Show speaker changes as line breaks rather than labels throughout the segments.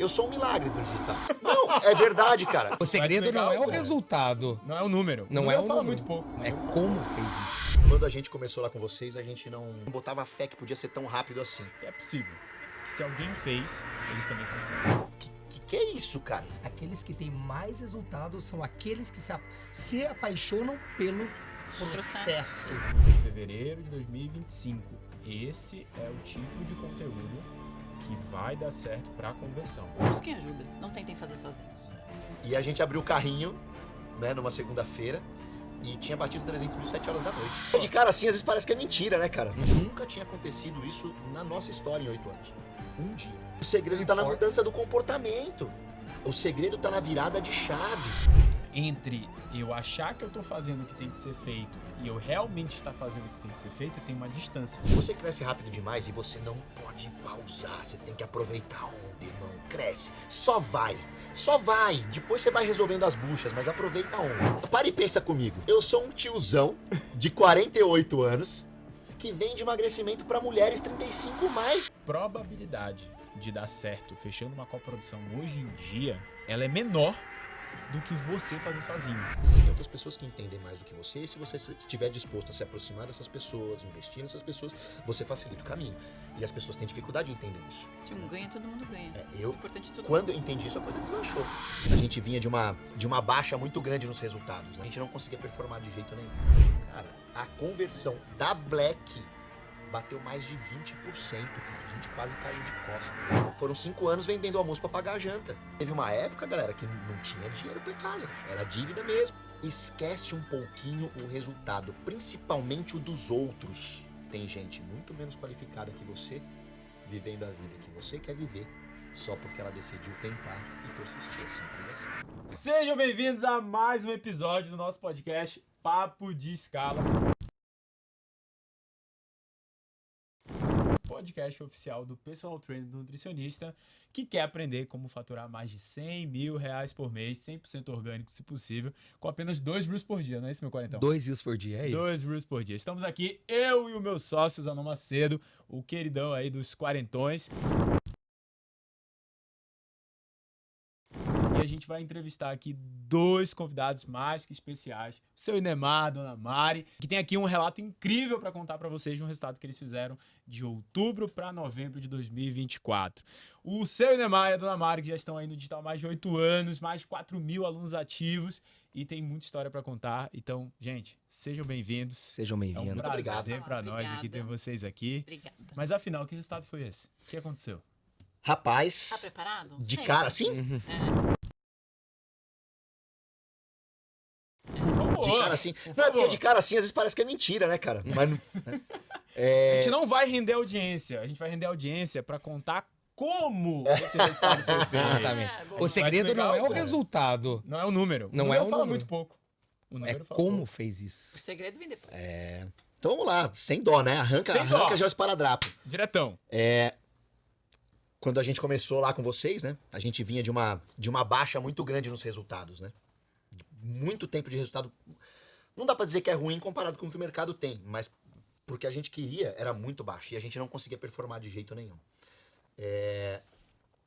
Eu sou um milagre do digital. Não, é verdade, cara.
O segredo
legal,
não é o
cara.
resultado.
Não é o número.
Não
O
é
número
o
fala
número.
muito pouco.
É como fez isso.
Quando a gente começou lá com vocês, a gente não botava fé que podia ser tão rápido assim.
É possível. Que se alguém fez, eles também conseguem.
Que é isso, cara?
Aqueles que têm mais resultados são aqueles que se apaixonam pelo processo.
Estamos em fevereiro de 2025. Esse é o tipo de conteúdo que vai dar certo para conversão.
Busquem ajuda, não tentem fazer sozinhos.
E a gente abriu o carrinho, né, numa segunda-feira, e tinha batido 300 mil 7 horas da noite. De cara assim, às vezes parece que é mentira, né, cara? Nunca tinha acontecido isso na nossa história em 8 anos. Um dia. O segredo tá na mudança do comportamento. O segredo tá na virada de chave.
Entre eu achar que eu tô fazendo o que tem que ser feito e eu realmente estar fazendo o que tem que ser feito, tem uma distância.
Você cresce rápido demais e você não pode pausar. Você tem que aproveitar a onda, irmão. Cresce. Só vai. Só vai. Depois você vai resolvendo as buchas, mas aproveita a onda. Para e pensa comigo. Eu sou um tiozão de 48 anos que vende emagrecimento para mulheres 35 mais.
Probabilidade de dar certo fechando uma coprodução hoje em dia, ela é menor do que você fazer sozinho.
Existem outras pessoas que entendem mais do que você, e se você estiver disposto a se aproximar dessas pessoas, investir nessas pessoas, você facilita o caminho. E as pessoas têm dificuldade em entender isso.
Se um ganha, todo mundo ganha.
Eu,
O importante é todo
quando eu entendi isso, a coisa deslanchou. A gente vinha de uma baixa muito grande nos resultados, né? A gente não conseguia performar de jeito nenhum. Cara, a conversão da Black bateu mais de 20%, cara. A gente quase caiu de costa. Foram 5 anos vendendo almoço pra pagar a janta. Teve uma época, galera, que não tinha dinheiro pra casa. Era dívida mesmo. Esquece um pouquinho o resultado, principalmente o dos outros. Tem gente muito menos qualificada que você vivendo a vida que você quer viver só porque ela decidiu tentar e persistir. É simples assim.
Sejam bem-vindos a mais um episódio do nosso podcast Papo de Escala. Podcast oficial do personal trainer do nutricionista que quer aprender como faturar mais de 100 mil reais por mês, 100% orgânico se possível, com apenas 2 reels por dia, não é isso, meu quarentão?
2 rios por dia, é isso?
2 reels por dia. Estamos aqui, eu e o meu sócio, Zanon Macedo, o queridão aí dos quarentões. E a gente vai entrevistar aqui 2 convidados mais que especiais, o seu Inemar, a Dona Mari, que tem aqui um relato incrível para contar para vocês de um resultado que eles fizeram de outubro para novembro de 2024. O seu Inemar e a Dona Mari, que já estão aí no digital há mais de 8 anos, mais de 4 mil alunos ativos e tem muita história para contar. Então, gente, sejam bem-vindos.
Sejam
É um
bem-vindos.
prazer para nós aqui ter
Obrigada.
vocês aqui.
Obrigada.
Mas afinal, que resultado foi esse? O que aconteceu?
Rapaz,
Tá preparado?
de
Senta.
cara assim? De cara assim. Não, é porque de cara assim, às vezes parece que é mentira, né, cara? Mas não-
A gente não vai render audiência. A gente vai render audiência pra contar como esse resultado foi feito.
Exatamente.
É, bom.
O segredo não é o
Cara.
resultado.
Não é o número.
Não
o
é
número
o
fala
número.
muito pouco. O
É
número fala
como
pouco.
fez
O
isso.
segredo vem depois.
Então vamos lá, sem dó, né? Arranca
Sem dó.
já o esparadrapo.
Diretão.
Quando a gente começou lá com vocês, né? A gente vinha de uma baixa muito grande nos resultados, né? Muito tempo de resultado. Não dá pra dizer que é ruim comparado com o que o mercado tem, mas porque a gente queria era muito baixo e a gente não conseguia performar de jeito nenhum.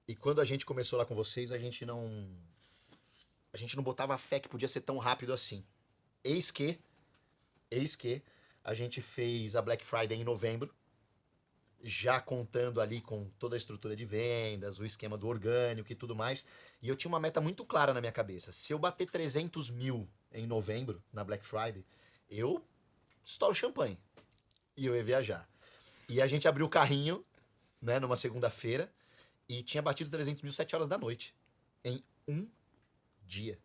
E quando a gente começou lá com vocês, a gente não botava fé que podia ser tão rápido assim. Eis que a gente fez a Black Friday em novembro, já contando ali com toda a estrutura de vendas, o esquema do orgânico e tudo mais. E eu tinha uma meta muito clara na minha cabeça. Se eu bater 300 mil em novembro, na Black Friday, eu estouro champanhe. E eu ia viajar. E a gente abriu o carrinho, né, numa segunda-feira, e tinha batido 300 mil 7 horas da noite. Em um dia.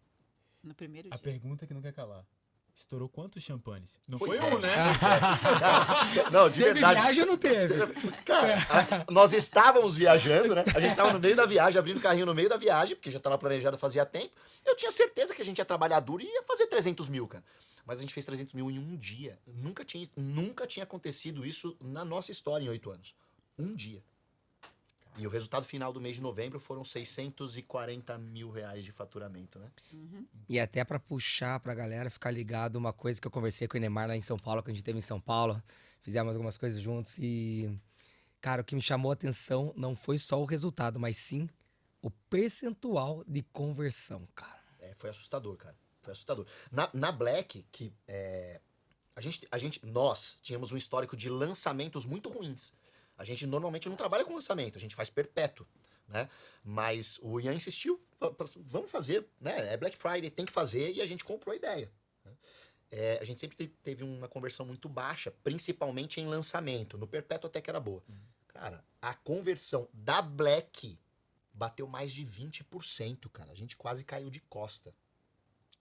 No primeiro
A
dia.
pergunta que não quer calar. Estourou quantos champanhes? Não
Pois
foi
é.
um, né?
Não, de
Teve
verdade.
viagem ou não teve?
Cara, nós estávamos viajando, né? A gente estava no meio da viagem, abrindo o carrinho no meio da viagem, porque já estava planejado fazia tempo. Eu tinha certeza que a gente ia trabalhar duro e ia fazer 300 mil, cara. Mas a gente fez 300 mil em um dia. Nunca tinha acontecido isso na nossa história em 8 anos. Um dia. E o resultado final do mês de novembro foram 640 mil reais de faturamento, né?
E até pra puxar pra galera ficar ligado, uma coisa que eu conversei com o Inemar lá em São Paulo, quando a gente esteve em São Paulo, fizemos algumas coisas juntos e, cara, o que me chamou a atenção não foi só o resultado, mas sim o percentual de conversão, cara.
Foi assustador, cara. Foi assustador. Na Black, nós tínhamos um histórico de lançamentos muito ruins. A gente normalmente não trabalha com lançamento, a gente faz perpétuo, né? Mas o Ian insistiu, vamos fazer, né? É Black Friday, tem que fazer, e a gente comprou a ideia. Né? A gente sempre teve uma conversão muito baixa, principalmente em lançamento. No perpétuo até que era boa. Cara, a conversão da Black bateu mais de 20%, cara. A gente quase caiu de costa.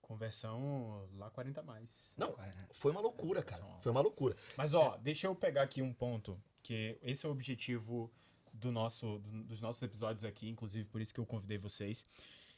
Conversão lá 40 a mais.
Não, foi uma loucura, cara. Foi uma loucura.
Mas, ó, deixa eu pegar aqui um ponto, que esse é o objetivo dos nossos episódios aqui, inclusive por isso que eu convidei vocês,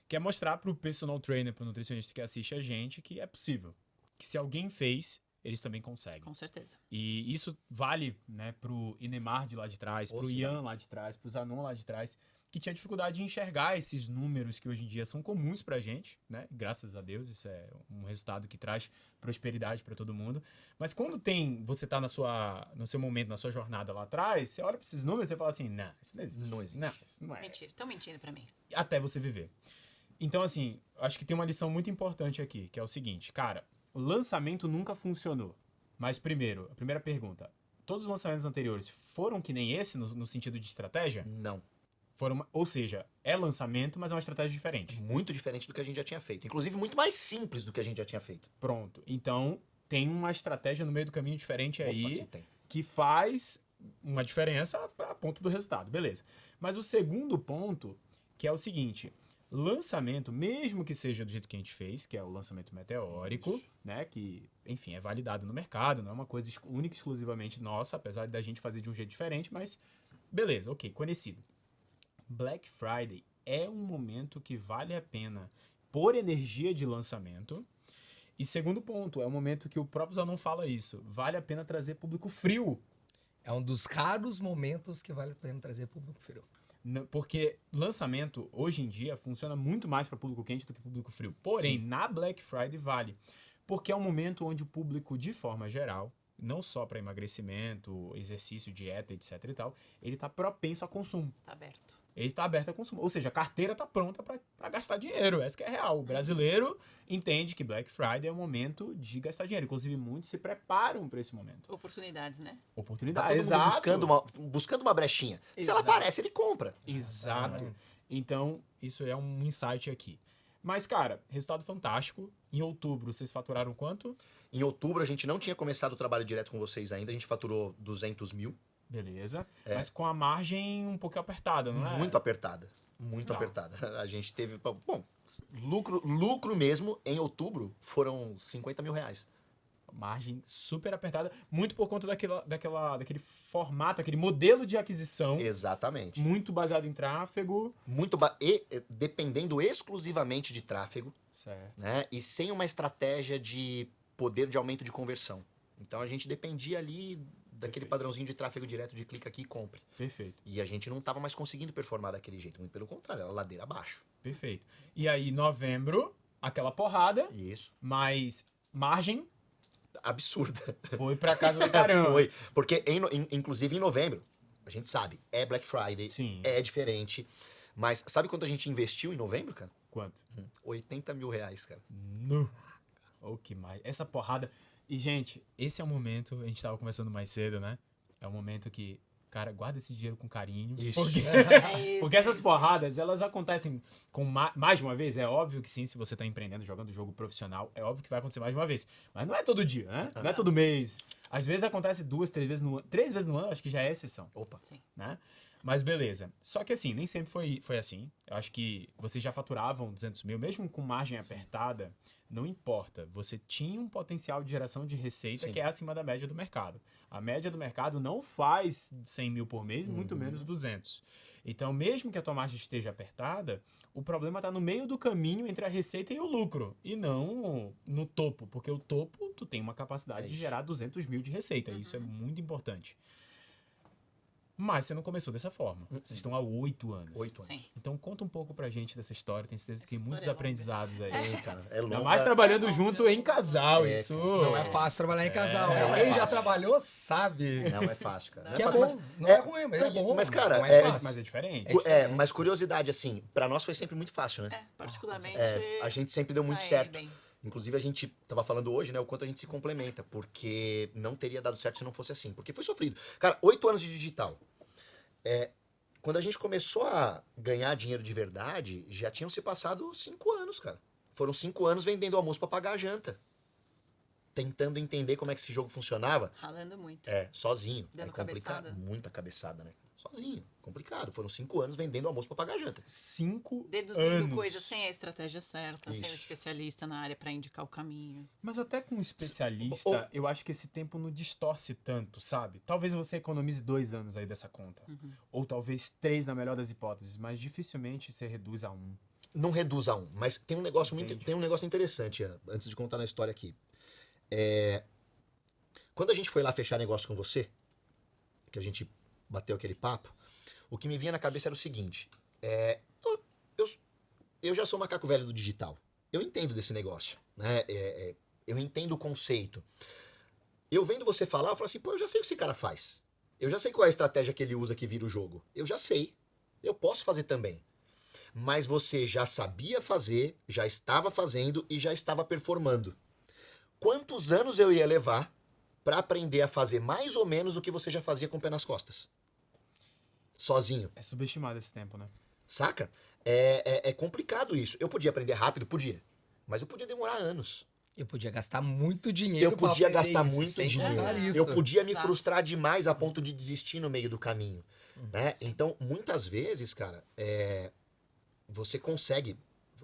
que é mostrar pro personal trainer, pro nutricionista que assiste a gente, que é possível. Que se alguém fez, eles também conseguem.
Com certeza.
E isso vale, né, pro Inemar de lá de trás, pro Ian lá de trás, pro Zanon lá de trás, que tinha dificuldade de enxergar esses números que hoje em dia são comuns pra gente, né? Graças a Deus, isso é um resultado que traz prosperidade pra todo mundo. Mas quando você tá no seu momento, na sua jornada lá atrás, você olha pra esses números e você fala assim, não, isso não existe.
Não existe.
Não, isso não é.
Mentira, estão mentindo pra mim.
Até você viver. Então, assim, acho que tem uma lição muito importante aqui, que é o seguinte, cara, o lançamento nunca funcionou. Mas primeiro, a primeira pergunta, todos os lançamentos anteriores foram que nem esse no sentido de estratégia?
Não.
Ou seja, é lançamento, mas é uma estratégia diferente.
Muito diferente do que a gente já tinha feito. Inclusive, muito mais simples do que a gente já tinha feito.
Pronto. Então, tem uma estratégia no meio do caminho diferente aí,
Sim, tem.
que faz uma diferença para ponto do resultado. Beleza. Mas o segundo ponto, que é o seguinte, lançamento, mesmo que seja do jeito que a gente fez, que é o lançamento meteórico, né, que, enfim, é validado no mercado, não é uma coisa única e exclusivamente nossa, apesar da gente fazer de um jeito diferente, mas beleza, ok, conhecido. Black Friday é um momento que vale a pena por energia de lançamento. E segundo ponto, é um momento que o próprio Zanon fala isso. Vale a pena trazer público frio.
É um dos raros momentos que vale a pena trazer público frio.
Porque lançamento, hoje em dia, funciona muito mais para público quente do que público frio. Porém, na Black Friday vale. Porque é um momento onde o público, de forma geral, não só para emagrecimento, exercício, dieta, etc e tal, ele está propenso a consumo.
Está aberto.
Ele está aberto a consumo. Ou seja, a carteira está pronta para gastar dinheiro. Essa que é real. O brasileiro entende que Black Friday é o momento de gastar dinheiro. Inclusive, muitos se preparam para esse momento.
Oportunidades, né?
Tá
Oportunidade.
todo
Exato.
mundo buscando uma brechinha. Se ela
Exato.
aparece, ele compra.
Exato. Então, isso é um insight aqui. Mas, cara, resultado fantástico. Em outubro, vocês faturaram quanto?
Em outubro, a gente não tinha começado o trabalho direto com vocês ainda. A gente faturou 200 mil.
Beleza. Mas com a margem um pouco apertada, não é?
Muito apertada. Muito
Não.
apertada. A gente teve... Bom, lucro mesmo, em outubro, foram 50 mil reais.
Margem super apertada. Muito por conta daquele formato, aquele modelo de aquisição.
Exatamente.
Muito baseado em tráfego.
Dependendo exclusivamente de tráfego,
Certo.
né? E sem uma estratégia de poder de aumento de conversão. Então a gente dependia ali daquele
Perfeito.
padrãozinho de tráfego direto de clica aqui e compre.
Perfeito.
E a gente não estava mais conseguindo performar daquele jeito. Muito pelo contrário, era ladeira abaixo.
Perfeito. E aí, novembro, aquela porrada,
Isso.
mas margem
Absurda.
foi pra casa do caramba.
Foi. Porque, inclusive, em novembro, a gente sabe, é Black Friday,
Sim.
é diferente. Mas sabe quanto a gente investiu em novembro, cara?
Quanto?
80 mil reais, cara.
No. O que mais? Essa porrada. E, gente, esse é o momento, a gente tava conversando mais cedo, né? É o momento que, cara, guarda esse dinheiro com carinho.
Isso.
Porque,
É isso,
porque essas
isso,
porradas,
isso.
elas acontecem com mais de uma vez. É óbvio que sim, se você tá empreendendo, jogando jogo profissional, é óbvio que vai acontecer mais de uma vez. Mas não é todo dia, né? Não é todo mês. Às vezes acontece 2, 3 vezes no ano. 3 vezes no ano, acho que já é exceção.
Opa.
Sim.
Né? Mas beleza. Só que assim, nem sempre foi assim. Eu acho que vocês já faturavam 200 mil, mesmo com margem apertada, não importa. Você tinha um potencial de geração de receita
Sim.
que é acima da média do mercado. A média do mercado não faz 100 mil por mês, muito menos 200. Então, mesmo que a tua margem esteja apertada, o problema está no meio do caminho entre a receita e o lucro. E não no topo, porque o topo, tu tem uma capacidade de
isso.
gerar 200 mil de receita. Isso é muito importante. Mas você não começou dessa forma. Vocês estão há 8 anos.
8 anos.
Sim.
Então conta um pouco pra gente dessa história. Tenho certeza que tem
Essa
muitos
história é longa.
aprendizados aí.
Cara, é
Ainda
longa.
mais trabalhando junto em casal.
É,
Isso.
Não é fácil trabalhar em casal.
não é
Quem já
fácil.
trabalhou sabe.
Não é fácil, cara. Não
Que é
fácil,
bom. Não é ruim, mas é bom.
Mas, cara,
não é
é-
fácil.
Mas é diferente.
mas curiosidade, assim, pra nós foi sempre muito fácil, né?
Particularmente.
A gente sempre deu muito
vai
certo.
bem.
Inclusive, a gente tava falando hoje, né, o quanto a gente se complementa, porque não teria dado certo se não fosse assim, porque foi sofrido. Cara, 8 anos de digital. Quando a gente começou a ganhar dinheiro de verdade, já tinham se passado 5 anos, cara. Foram 5 anos vendendo almoço pra pagar a janta. Tentando entender como é que esse jogo funcionava.
Ralando muito.
Sozinho.
Dando
É complicado.
cabeçada.
Muita cabeçada, né? Sozinho. Complicado. Foram 5 anos vendendo almoço pra pagar a janta.
5
Deduzindo
anos.
coisas sem a estratégia certa, sem o
Isso.
especialista na área pra indicar o caminho.
Mas até com um especialista,
Ou-
eu acho que esse tempo não distorce tanto, sabe? Talvez você economize 2 anos aí dessa conta. Ou talvez 3 na melhor das hipóteses, mas dificilmente você reduz a 1.
Não reduz a 1. Mas tem um negócio
Entendi.
tem um negócio interessante, Ian, antes de contar na história aqui. Quando a gente foi lá fechar negócio com você, que a gente bateu aquele papo, o que me vinha na cabeça era o seguinte: eu já sou macaco velho do digital. Eu entendo desse negócio, né? Eu entendo o conceito. Eu vendo você falar, eu falo assim, pô, eu já sei o que esse cara faz. Eu já sei qual é a estratégia que ele usa que vira o jogo. Eu já sei. Eu posso fazer também. Mas você já sabia fazer, já estava fazendo e já estava performando. Quantos anos eu ia levar para aprender a fazer mais ou menos o que você já fazia com o pé nas costas? Sozinho.
É subestimado esse tempo, né?
Saca? É complicado isso. Eu podia aprender rápido? Podia. Mas eu podia demorar anos.
Eu podia gastar muito dinheiro.
Eu podia
pra aprender
gastar
isso,
muito
sem
dinheiro.
contar isso.
Eu podia me
Exato.
frustrar demais a ponto de desistir no meio do caminho. Né? Então, muitas vezes, cara, você consegue.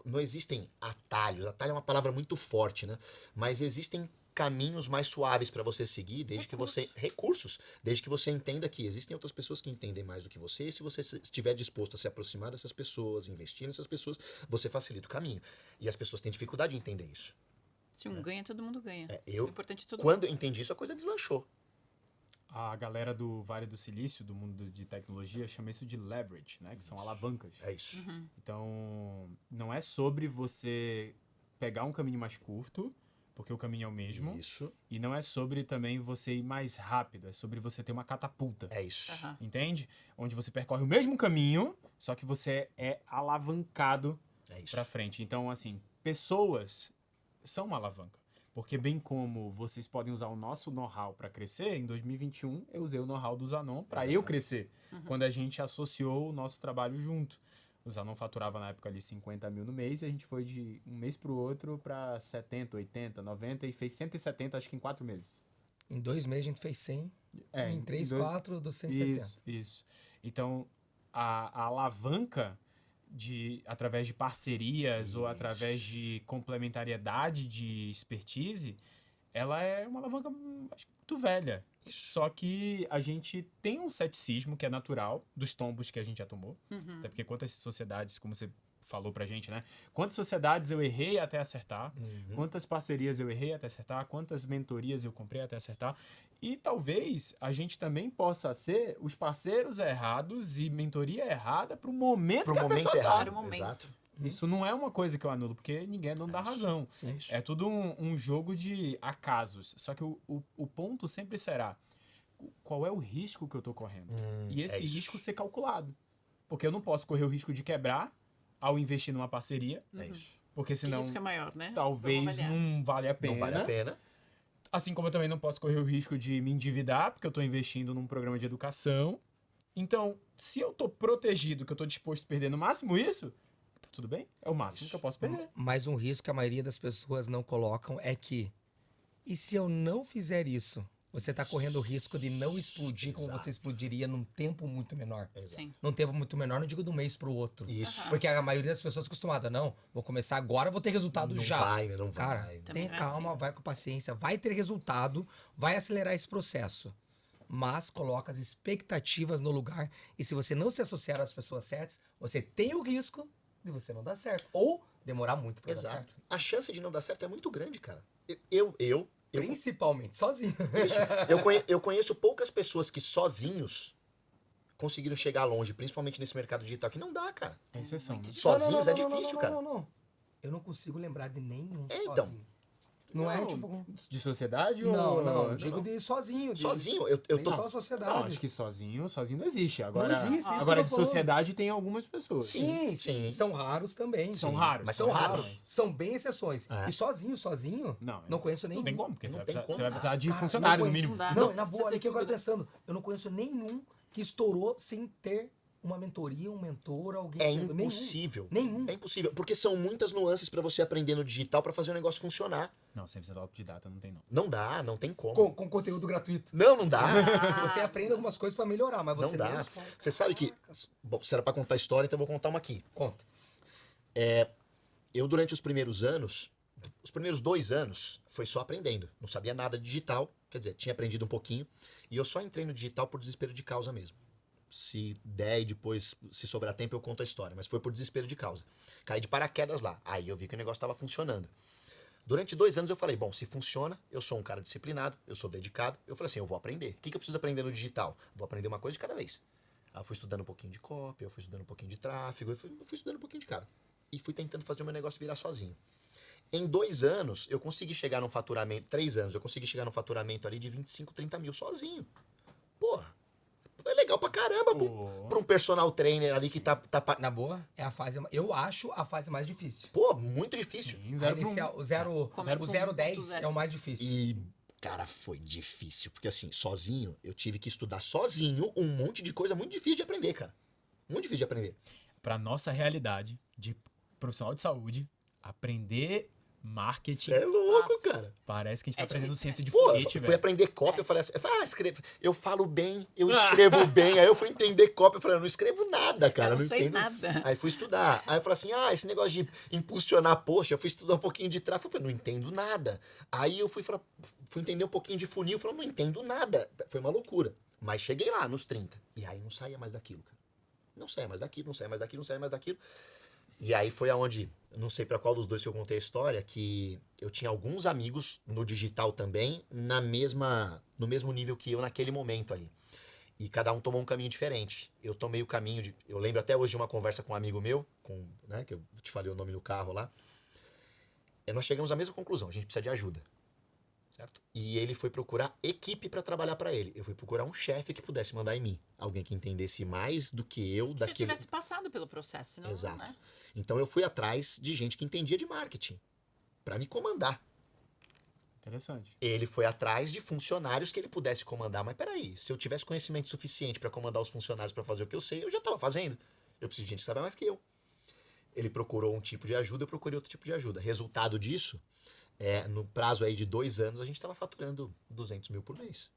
Não existem atalhos. Atalho é uma palavra muito forte, né? Mas existem caminhos mais suaves para você seguir, desde que você. Recursos. Desde que você entenda que existem outras pessoas que entendem mais do que você. E se você estiver disposto a se aproximar dessas pessoas, investir nessas pessoas, você facilita o caminho. E as pessoas têm dificuldade de entender isso.
Se um ganha, todo mundo ganha.
eu-
O importante é todo
Quando eu entendi isso, a coisa deslanchou.
A galera do Vale do Silício, do mundo de tecnologia, chama isso de leverage, né? Que são alavancas.
É isso.
Então, não é sobre você pegar um caminho mais curto, porque o caminho é o mesmo.
Isso.
E não é sobre também você ir mais rápido, é sobre você ter uma catapulta.
É isso.
Aham.
Entende? Onde você percorre o mesmo caminho, só que você é alavancado
É isso.
pra frente. Então, assim, pessoas são uma alavanca. Porque bem como vocês podem usar o nosso know-how para crescer, em 2021 eu usei o know-how do Zanon para eu crescer. Quando a gente associou o nosso trabalho junto. O Zanon faturava na época ali 50 mil no mês e a gente foi de um mês pro outro para 70, 80, 90 e fez 170 acho que em 4 meses.
Em 2 meses a gente fez 100. Em 3,
dois-
4 dos 170.
Isso. Então, a alavanca através de parcerias ou através de complementariedade de expertise, ela é uma alavanca acho que muito velha. Só que a gente tem um ceticismo que é natural dos tombos que a gente já tomou. Até porque quantas sociedades, como você falou pra gente, né? Quantas sociedades eu errei até acertar? Quantas parcerias eu errei até acertar? Quantas mentorias eu comprei até acertar? E talvez a gente também possa ser os parceiros errados e mentoria errada pro momento
Pro
que a
momento
pessoa tá.
errado.
Para o momento.
Exato.
Isso não é uma coisa que eu anulo, porque ninguém não dá razão.
Sim.
É tudo um jogo de acasos. Só que o ponto sempre será qual é o risco que eu tô correndo. E esse
é isso.
risco ser calculado. Porque eu não posso correr o risco de quebrar ao investir numa parceria,
É isso.
porque
Que
senão
risco é maior, né?
talvez
Vamos avaliar.
não vale a pena.
Não vale a pena.
Assim como eu também não posso correr o risco de me endividar, porque eu estou investindo num programa de educação. Então, se eu estou protegido, que eu estou disposto a perder no máximo isso, tá tudo bem. É o máximo que eu posso perder.
Mas um risco que a maioria das pessoas não colocam é que, e se eu não fizer isso? Você está correndo o risco de não explodir como
Exato.
você explodiria num tempo muito menor.
Sim.
Num tempo muito menor, não digo de um mês para o outro.
Isso.
Porque a maioria das pessoas é acostumada, não, vou começar agora, vou ter resultado
Não
já.
vai, né? Não
Cara,
vai.
Também
tem
não é
calma,
assim.
vai com paciência, vai ter resultado, vai acelerar esse processo. Mas coloca as expectativas no lugar. E se você não se associar às pessoas certas, você tem o risco de você não dar certo. Ou demorar muito para dar
Exato.
certo.
A chance de não dar certo é muito grande, cara. Eu
Principalmente sozinho.
Isso. Eu conheço poucas pessoas que sozinhos conseguiram chegar longe, principalmente nesse mercado digital, que não dá, cara.
É exceção, né?
Sozinhos é difícil, cara.
Não. Eu não consigo lembrar de nenhum
Então.
sozinho. Não é tipo...
De sociedade
Não,
ou...
não. Digo de sozinho.
Sozinho, eu
Nem
tô...
só a sociedade.
Não, acho que sozinho não existe. Agora,
Não existe, isso
agora
que eu
de
tô falando.
sociedade tem algumas pessoas.
Sim. São raros também.
São
Sim.
raros.
Mas
São raros.
exceções.
São bem exceções.
É.
E sozinho,
Não
conheço nenhum.
Não tem como, porque
Não
você
tem
vai,
como.
você vai precisar de
Cara,
funcionário,
não
no mínimo.
Não dá.
Não, na boa,
Precisa
olha
ser
aqui agora
tudo, né?
pensando. Eu não conheço nenhum que estourou sem ter uma mentoria, um mentor, alguém.
É
Nenhum.
impossível.
Nenhum.
É impossível, porque são muitas nuances pra você aprender no digital pra fazer o negócio funcionar.
Não, sempre você dá autodidata, não tem não.
Não dá, não tem como.
Com conteúdo gratuito.
Não dá.
Você aprende algumas coisas pra melhorar, mas você
Não dá.
mesmo-
Você sabe que... Bom, se era pra contar história, então eu vou contar uma aqui.
Conta.
Eu, durante os primeiros 2 anos, foi só aprendendo. Não sabia nada de digital, quer dizer, tinha aprendido um pouquinho. E eu só entrei no digital por desespero de causa mesmo. Se der e depois, se sobrar tempo, eu conto a história. Mas foi por desespero de causa. Caí de paraquedas lá. Aí eu vi que o negócio estava funcionando. Durante 2 anos eu falei, bom, se funciona, eu sou um cara disciplinado, eu sou dedicado. Eu falei assim, eu vou aprender. O que eu preciso aprender no digital? Vou aprender uma coisa de cada vez. Aí eu fui estudando um pouquinho de copy, eu fui estudando um pouquinho de tráfego, eu fui estudando um pouquinho de cada. E fui tentando fazer o meu negócio virar sozinho. Em 2 anos, eu consegui chegar num faturamento... 3 anos, eu consegui chegar num faturamento ali de 25, 30 mil sozinho. Porra, é legal pra caramba pra um personal trainer ali que tá
Na boa, é a fase. Eu acho a fase mais difícil.
Pô, muito difícil.
Sim,
A
zero
inicial, o
Começa com
010
1.0.
é o mais difícil.
E, cara, foi difícil. Porque assim, sozinho, eu tive que estudar sozinho um monte de coisa muito difícil de aprender, cara. Muito difícil de aprender.
Pra nossa realidade de profissional de saúde, aprender marketing...
Você é louco,
Nossa.
cara.
Parece que a gente tá
É
aprendendo
difícil,
ciência de
Pô,
foguete,
eu fui
velho.
aprender copy, eu falei assim, escrevo. Eu falo bem, eu escrevo bem. Aí eu fui entender copy, eu falei, eu não escrevo nada, cara.
Eu não sei
entendo.
nada.
Aí fui estudar. Aí eu falei assim, esse negócio de impulsionar post, eu fui estudar um pouquinho de tráfego, eu falei, não entendo nada. Aí eu fui entender um pouquinho de funil, eu falei, não entendo nada. Foi uma loucura. Mas cheguei lá, nos 30. E aí não saía mais daquilo, cara. Não saía mais daquilo, não saía mais daquilo, não saía mais daquilo. E aí foi aonde, não sei pra qual dos dois que eu contei a história, que eu tinha alguns amigos no digital também, no mesmo nível que eu naquele momento ali. E cada um tomou um caminho diferente. Eu tomei o caminho de... Eu lembro até hoje de uma conversa com um amigo meu, né, que eu te falei o nome no carro lá. E nós chegamos à mesma conclusão, a gente precisa de ajuda. Certo? E ele foi procurar equipe pra trabalhar pra ele. Eu fui procurar um chefe que pudesse mandar em mim. Alguém que entendesse mais do que eu
Se
daquele...
tivesse passado pelo processo, senão,
Exato.
né?
Então eu fui atrás de gente que entendia de marketing pra me comandar.
Interessante.
Ele foi atrás de funcionários que ele pudesse comandar. Mas peraí, se eu tivesse conhecimento suficiente pra comandar os funcionários pra fazer o que eu sei, eu já tava fazendo. Eu preciso de gente que sabe mais que eu. Ele procurou um tipo de ajuda, eu procurei outro tipo de ajuda. Resultado disso, no prazo aí de 2 anos, a gente tava faturando 200 mil por mês.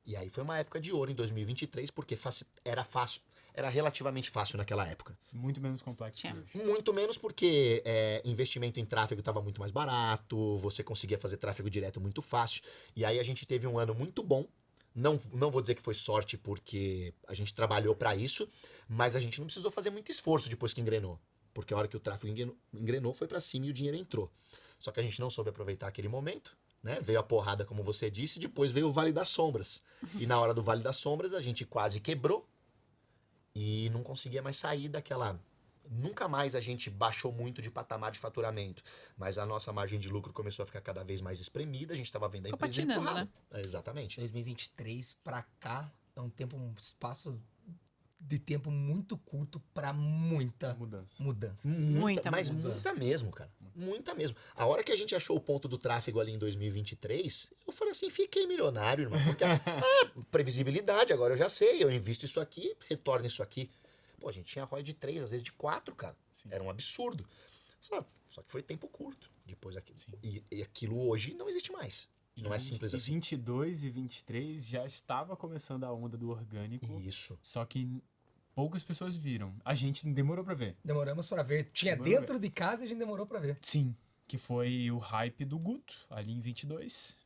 E aí foi uma época de ouro em 2023, porque era fácil, era relativamente fácil naquela época.
Muito menos complexo que
Tinha.
hoje.
Muito menos porque investimento em tráfego estava muito mais barato, você conseguia fazer tráfego direto muito fácil. E aí a gente teve um ano muito bom. Não vou dizer que foi sorte porque a gente trabalhou para isso, mas a gente não precisou fazer muito esforço depois que engrenou. Porque a hora que o tráfego engrenou foi para cima e o dinheiro entrou. Só que a gente não soube aproveitar aquele momento, né? Veio a porrada, como você disse, depois veio o Vale das Sombras. E na hora do Vale das Sombras a gente quase quebrou e não conseguia mais sair daquela... Nunca mais a gente baixou muito de patamar de faturamento, mas a nossa margem de lucro começou a ficar cada vez mais espremida, a gente estava vendo a
Ficou
empresa
patinando,
empurrar.
né?
Exatamente.
2023 pra cá é um espaço de tempo muito curto pra muita
Mudança.
mudança.
Muita
Mas
mudança.
muita mesmo, cara. Muita mesmo. A hora que a gente achou o ponto do tráfego ali em 2023, eu falei assim, fiquei milionário, irmão. Porque previsibilidade, agora eu já sei, eu invisto isso aqui, retorno isso aqui. Pô, a gente tinha ROI de 3, às vezes de 4, cara.
Sim.
Era um absurdo. Sabe? Só que foi tempo curto depois aquilo.
Sim.
E aquilo hoje não existe mais. Não é simples
E
assim.
22 e 23 já estava começando a onda do orgânico,
Isso.
só que poucas pessoas viram. A gente demorou pra ver.
Demoramos pra ver. Tinha
Demorou
dentro de casa e a gente demorou pra ver.
Sim, que foi o hype do Guto, ali em 22.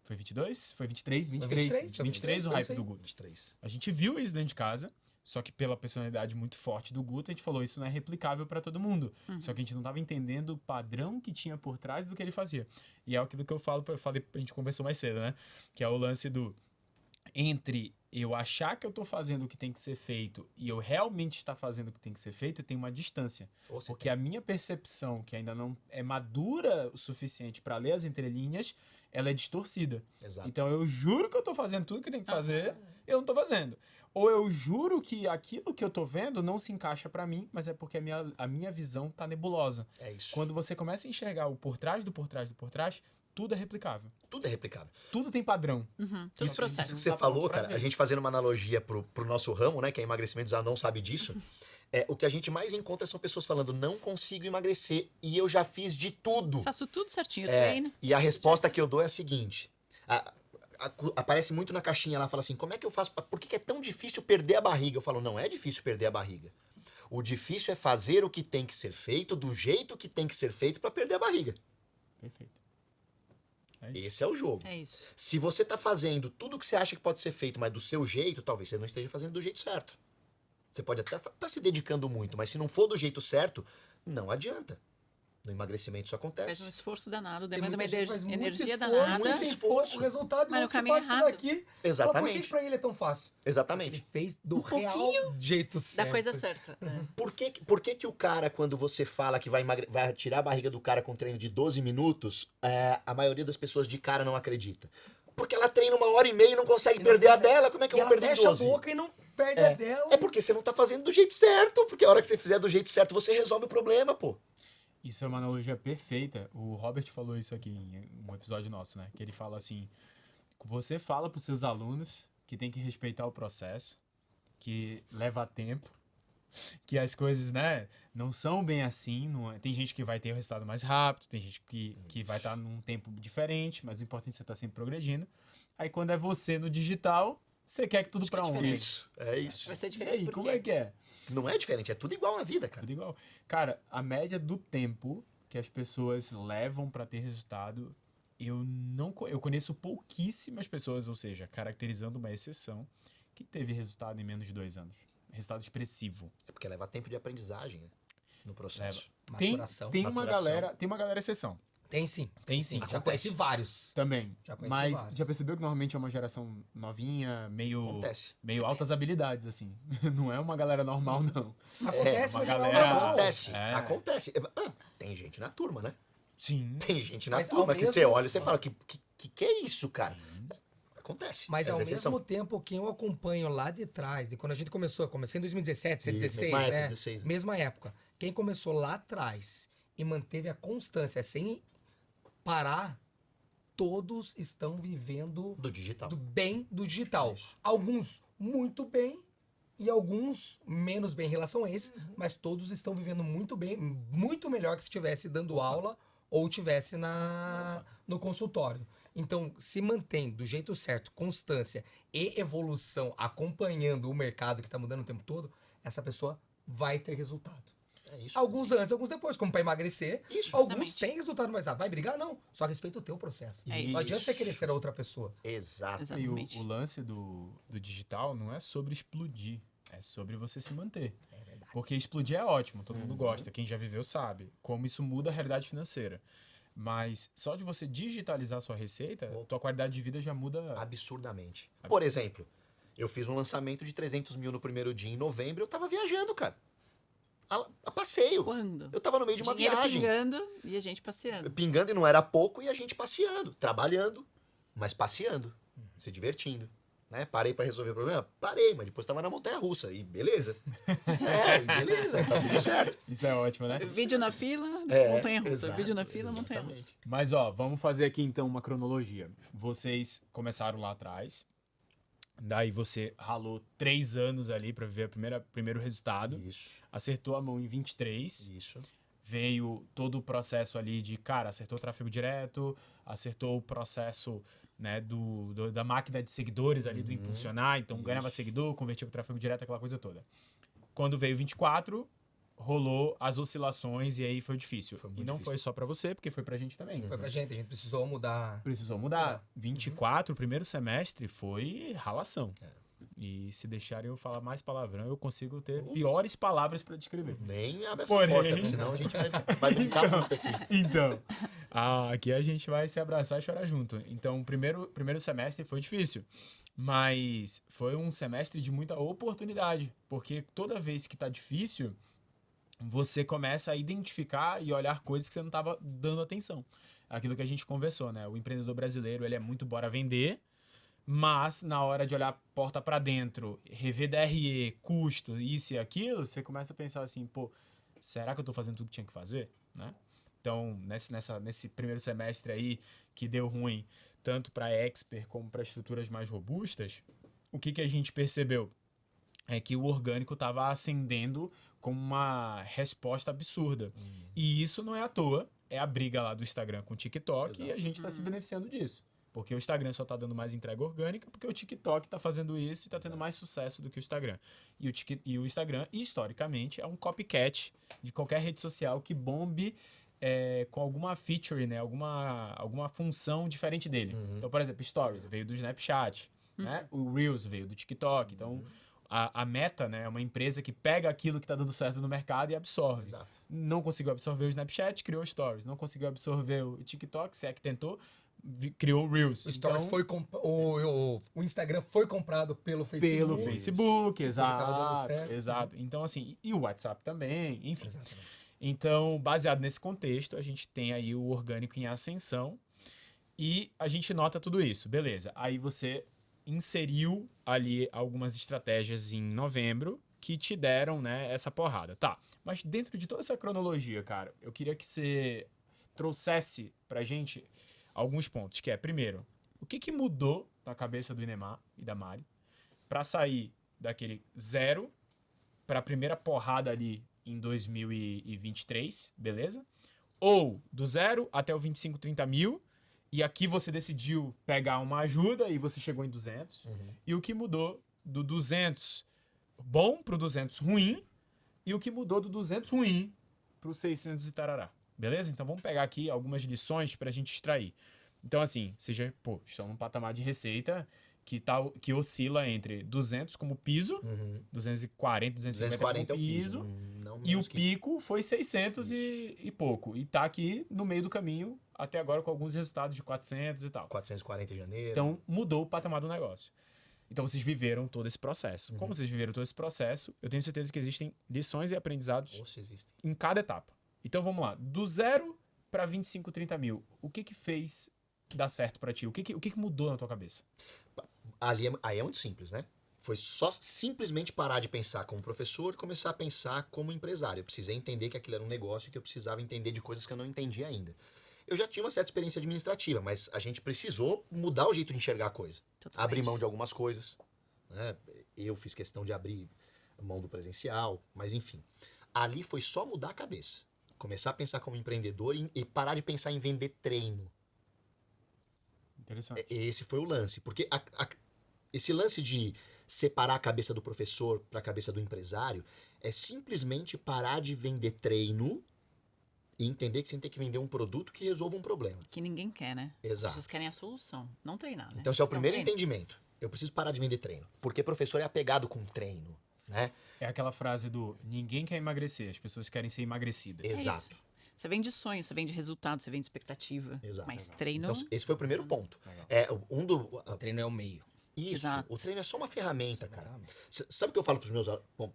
Foi 22? Foi 23? 23.
23,
23 o
foi
hype
isso aí.
do Guto.
23.
A gente viu isso dentro de casa, só que pela personalidade muito forte do Guto, a gente falou, isso não é replicável pra todo mundo. Só que a gente não tava entendendo o padrão que tinha por trás do que ele fazia. E é aquilo que eu falei, a gente conversou mais cedo, né? Que é o lance do entre eu achar que eu tô fazendo o que tem que ser feito e eu realmente estar fazendo o que tem que ser feito, tem uma distância.
Ou você
Porque a minha percepção, que ainda não é madura o suficiente para ler as entrelinhas, ela é distorcida.
Exato.
Então eu juro que eu tô fazendo tudo que tem que fazer, e eu não tô fazendo. Ou eu juro que aquilo que eu tô vendo não se encaixa para mim, mas é porque a minha visão tá nebulosa.
É isso.
Quando você começa a enxergar o por trás do por trás do por trás, tudo é replicável.
Tudo é replicável.
Tudo tem padrão.
Uhum. Todos os
Isso
processos.
que você
Tá
falou,
pronto pra
cara,
ver.
a gente fazendo uma analogia pro nosso ramo, né, que é emagrecimento, já não sabe disso. O que a gente mais encontra são pessoas falando, não consigo emagrecer e eu já fiz de tudo.
Faço tudo certinho,
É,
treino.
e a resposta que eu dou é a seguinte: aparece muito na caixinha lá, fala assim, como é que eu faço? Por que é tão difícil perder a barriga? Eu falo, não é difícil perder a barriga. O difícil é fazer o que tem que ser feito, do jeito que tem que ser feito para perder a barriga.
Perfeito. É isso.
Esse é o jogo.
É isso.
Se você tá fazendo tudo que você acha que pode ser feito, mas do seu jeito, talvez você não esteja fazendo do jeito certo. Você pode até estar se dedicando muito, mas se não for do jeito certo, não adianta. No emagrecimento isso
Faz um
acontece.
esforço danado,
Tem
demanda uma
muita gente que faz muito
energia
esforço,
danada.
muito
tem
esforço.
pouco resultado,
Mas
e
no
você
caminho
faz isso
errado.
daqui. Fala, por que
Exatamente.
que pra ele é tão fácil? Ele
Exatamente.
fez do
Um
real
pouquinho
jeito certo.
Da coisa certa. É.
Por que o cara, quando você fala que vai tirar a barriga do cara com treino de 12 minutos, a maioria das pessoas de cara não acredita? Porque ela treina 1h30 e não consegue
E não
perder
consegue.
a dela, como é que
E
eu vou
ela
perder em
fecha
12?
a boca e não perde a dela.
É porque você não tá fazendo do jeito certo, porque a hora que você fizer do jeito certo, você resolve o problema, pô.
Isso é uma analogia perfeita. O Robert falou isso aqui em um episódio nosso, né? Que ele fala assim: você fala para os seus alunos que tem que respeitar o processo, que leva tempo, que as coisas, né, não são bem assim. Tem gente que vai ter o resultado mais rápido, tem gente que vai estar num tempo diferente, mas o importante é você estar sempre progredindo. Aí quando é você no digital, você quer que tudo
Acho que é
para ontem.
É isso.
Vai ser
E
diferente
aí,
por
como
quê?
é que é?
Não é diferente, é tudo igual na vida, cara.
Tudo igual. Cara, a média do tempo que as pessoas levam para ter resultado, eu conheço pouquíssimas pessoas, ou seja, caracterizando uma exceção, que teve resultado em menos de 2 anos. Resultado expressivo.
É porque leva tempo de aprendizagem, né? No processo.
Maturação.
Tem uma
Maturação.
galera exceção.
Tem sim.
Tem sim.
Já conheci vários.
Também.
Já conheci
Mas
vários.
já percebeu que normalmente é uma geração novinha,
Acontece.
meio altas habilidades, assim. Não é uma galera normal, não.
Acontece,
uma
mas não é
galera-
normal.
Acontece.
É.
Acontece. Tem gente na turma, né?
Sim.
Tem gente na
Mas ao
turma que você
mesmo-
olha e você fala, que é isso, cara? Acontece.
Mas
É
ao
exceção.
mesmo tempo, quem eu acompanho lá de trás, de quando a gente começou, eu comecei em 2017,
Isso,
2016,
mesma época,
né?
16, né?
Mesma época. Quem começou lá atrás e manteve a constância sem parar, todos estão vivendo
Do digital.
do bem do digital.
Isso.
Alguns muito bem e alguns menos bem em relação a esse, mas todos estão vivendo muito bem, muito melhor que se estivesse dando aula ou estivesse no consultório. Então, se mantém do jeito certo, constância e evolução, acompanhando o mercado que está mudando o tempo todo, essa pessoa vai ter resultado.
É isso.
Alguns antes, alguns depois, como para emagrecer.
Isso.
Alguns
Exatamente.
têm resultado mais rápido. Vai brigar? Não. Só respeita o teu processo.
É
Não
isso.
adianta você querer ser a outra pessoa.
Exato.
Exato.
E
Exatamente.
o lance do digital não é sobre explodir, é sobre você se manter.
É verdade.
Porque explodir é ótimo, todo mundo gosta, quem já viveu sabe como isso muda a realidade financeira. Mas só de você digitalizar sua receita, tua qualidade de vida já muda.
Absurdamente. Por exemplo, eu fiz um lançamento de 300 mil no primeiro dia em novembro, eu tava viajando, cara. A passeio.
Quando?
Eu tava no meio de uma
Dinheiro
viagem.
pingando e a gente passeando.
Pingando e não era pouco e a gente passeando, trabalhando, mas passeando, se divertindo. Né? Parei pra resolver o problema? Parei, mas depois tava na montanha-russa e beleza. E beleza, tá tudo certo.
Isso é ótimo, né?
Vídeo na fila, montanha-russa.
exato,
Vídeo na fila, montanha-russa.
exatamente.
Mas ó, vamos fazer aqui então uma cronologia. Vocês começaram lá atrás, daí você ralou 3 anos ali pra ver o primeiro resultado,
Isso,
acertou a mão em 23,
isso.
veio todo o processo ali de, cara, acertou o tráfego direto, acertou o processo, né, da máquina de seguidores ali, do impulsionar, então ganhava seguidor, convertia para o tráfego direto, aquela coisa toda. Quando veio 24, rolou as oscilações e aí foi difícil.
Foi
E
muito
não
difícil.
foi só para você, porque foi pra gente também.
Foi pra gente, a gente precisou mudar.
Precisou mudar. 24, o primeiro semestre, foi ralação. E se deixarem eu falar mais palavrão, eu consigo ter piores palavras para descrever.
Nem abre essa
Porém-
porta, senão a gente vai brincar muito aqui.
Então, aqui a gente vai se abraçar e chorar junto. Então, o primeiro semestre foi difícil. Mas foi um semestre de muita oportunidade, porque toda vez que tá difícil, você começa a identificar e olhar coisas que você não estava dando atenção. Aquilo que a gente conversou, né? O empreendedor brasileiro, ele é muito bora vender, mas na hora de olhar porta para dentro, rever DRE, custo, isso e aquilo, você começa a pensar assim, pô, será que eu tô fazendo tudo que tinha que fazer, né? Então, nesse primeiro semestre aí, que deu ruim, tanto para expert como para estruturas mais robustas, o que a gente percebeu? É que o orgânico estava ascendendo como uma resposta absurda. E isso não é à toa, é a briga lá do Instagram com o TikTok.
Exato.
E a gente está se beneficiando disso. Porque o Instagram só está dando mais entrega orgânica, porque o TikTok está fazendo isso e está tendo mais sucesso do que o Instagram. E o Instagram, historicamente, é um copycat de qualquer rede social que bombe com alguma feature, né? Alguma função diferente dele. Então, por exemplo, Stories veio do Snapchat, né? O Reels veio do TikTok. Então, a Meta, né, é uma empresa que pega aquilo que está dando certo no mercado e absorve.
Exato.
Não conseguiu absorver o Snapchat, criou Stories. Não conseguiu absorver o TikTok, se é que tentou, criou o Reels.
O Stories
Então,
o Instagram foi comprado pelo Facebook.
pelo Facebook,
tava dando
exato.
certo.
Exato. Então, assim, e o WhatsApp também, enfim.
Exatamente.
Então, baseado nesse contexto, a gente tem aí o orgânico em ascensão e a gente nota tudo isso. Beleza. Aí você inseriu ali algumas estratégias em novembro que te deram, né, essa porrada. Tá, mas dentro de toda essa cronologia, cara, eu queria que você trouxesse pra gente alguns pontos, que é, primeiro, o que mudou na cabeça do Inemar e da Mari pra sair daquele zero pra primeira porrada ali em 2023, beleza? Ou do zero até o 25, 30 mil, e aqui você decidiu pegar uma ajuda e você chegou em 200. E o que mudou do 200 bom pro 200 ruim, e o que mudou do 200 ruim pro 600 e tarará. Beleza? Então vamos pegar aqui algumas lições pra gente extrair. Então assim, seja, estão num patamar de receita que oscila entre 200 como piso, 240, 250
240
como
é o
piso,
Não
e o
menos que
pico foi 600 e pouco. E tá aqui no meio do caminho, até agora com alguns resultados de 400 e tal.
440 em janeiro.
Então mudou o patamar do negócio. Então vocês viveram todo esse processo. Como vocês viveram todo esse processo, eu tenho certeza que existem lições e aprendizados
Ou se existem.
em cada etapa. Então vamos lá, do 0 para 25, 30 mil, o que fez dar certo para ti? O que mudou na tua cabeça?
Aí é muito simples, né? Foi só simplesmente parar de pensar como professor e começar a pensar como empresário. Eu precisei entender que aquilo era um negócio e que eu precisava entender de coisas que eu não entendia ainda. Eu já tinha uma certa experiência administrativa, mas a gente precisou mudar o jeito de enxergar a coisa.
Totalmente.
Abrir mão de algumas coisas, né? Eu fiz questão de abrir mão do presencial, mas enfim. Ali foi só mudar a cabeça. Começar a pensar como empreendedor e parar de pensar em vender treino.
Interessante.
Esse foi o lance. Porque esse lance de separar a cabeça do professor para a cabeça do empresário é simplesmente parar de vender treino e entender que você tem que vender um produto que resolva um problema.
Que ninguém quer, né? As
Exato.
pessoas querem a solução, não treinar, né?
Então esse é o
Não,
primeiro
treino.
entendimento. Eu preciso parar de vender treino. Porque professor é apegado com treino, né?
É aquela frase do ninguém quer emagrecer, as pessoas querem ser emagrecidas.
É
Exato.
isso. Você vende sonho, você vende resultado, você vende expectativa.
Exato.
Mas treino...
Então esse foi o primeiro ponto.
Legal.
O treino é o meio.
Isso,
Exato.
o treino é só uma ferramenta, cara. Sabe o que eu falo pros meus alunos? Bom,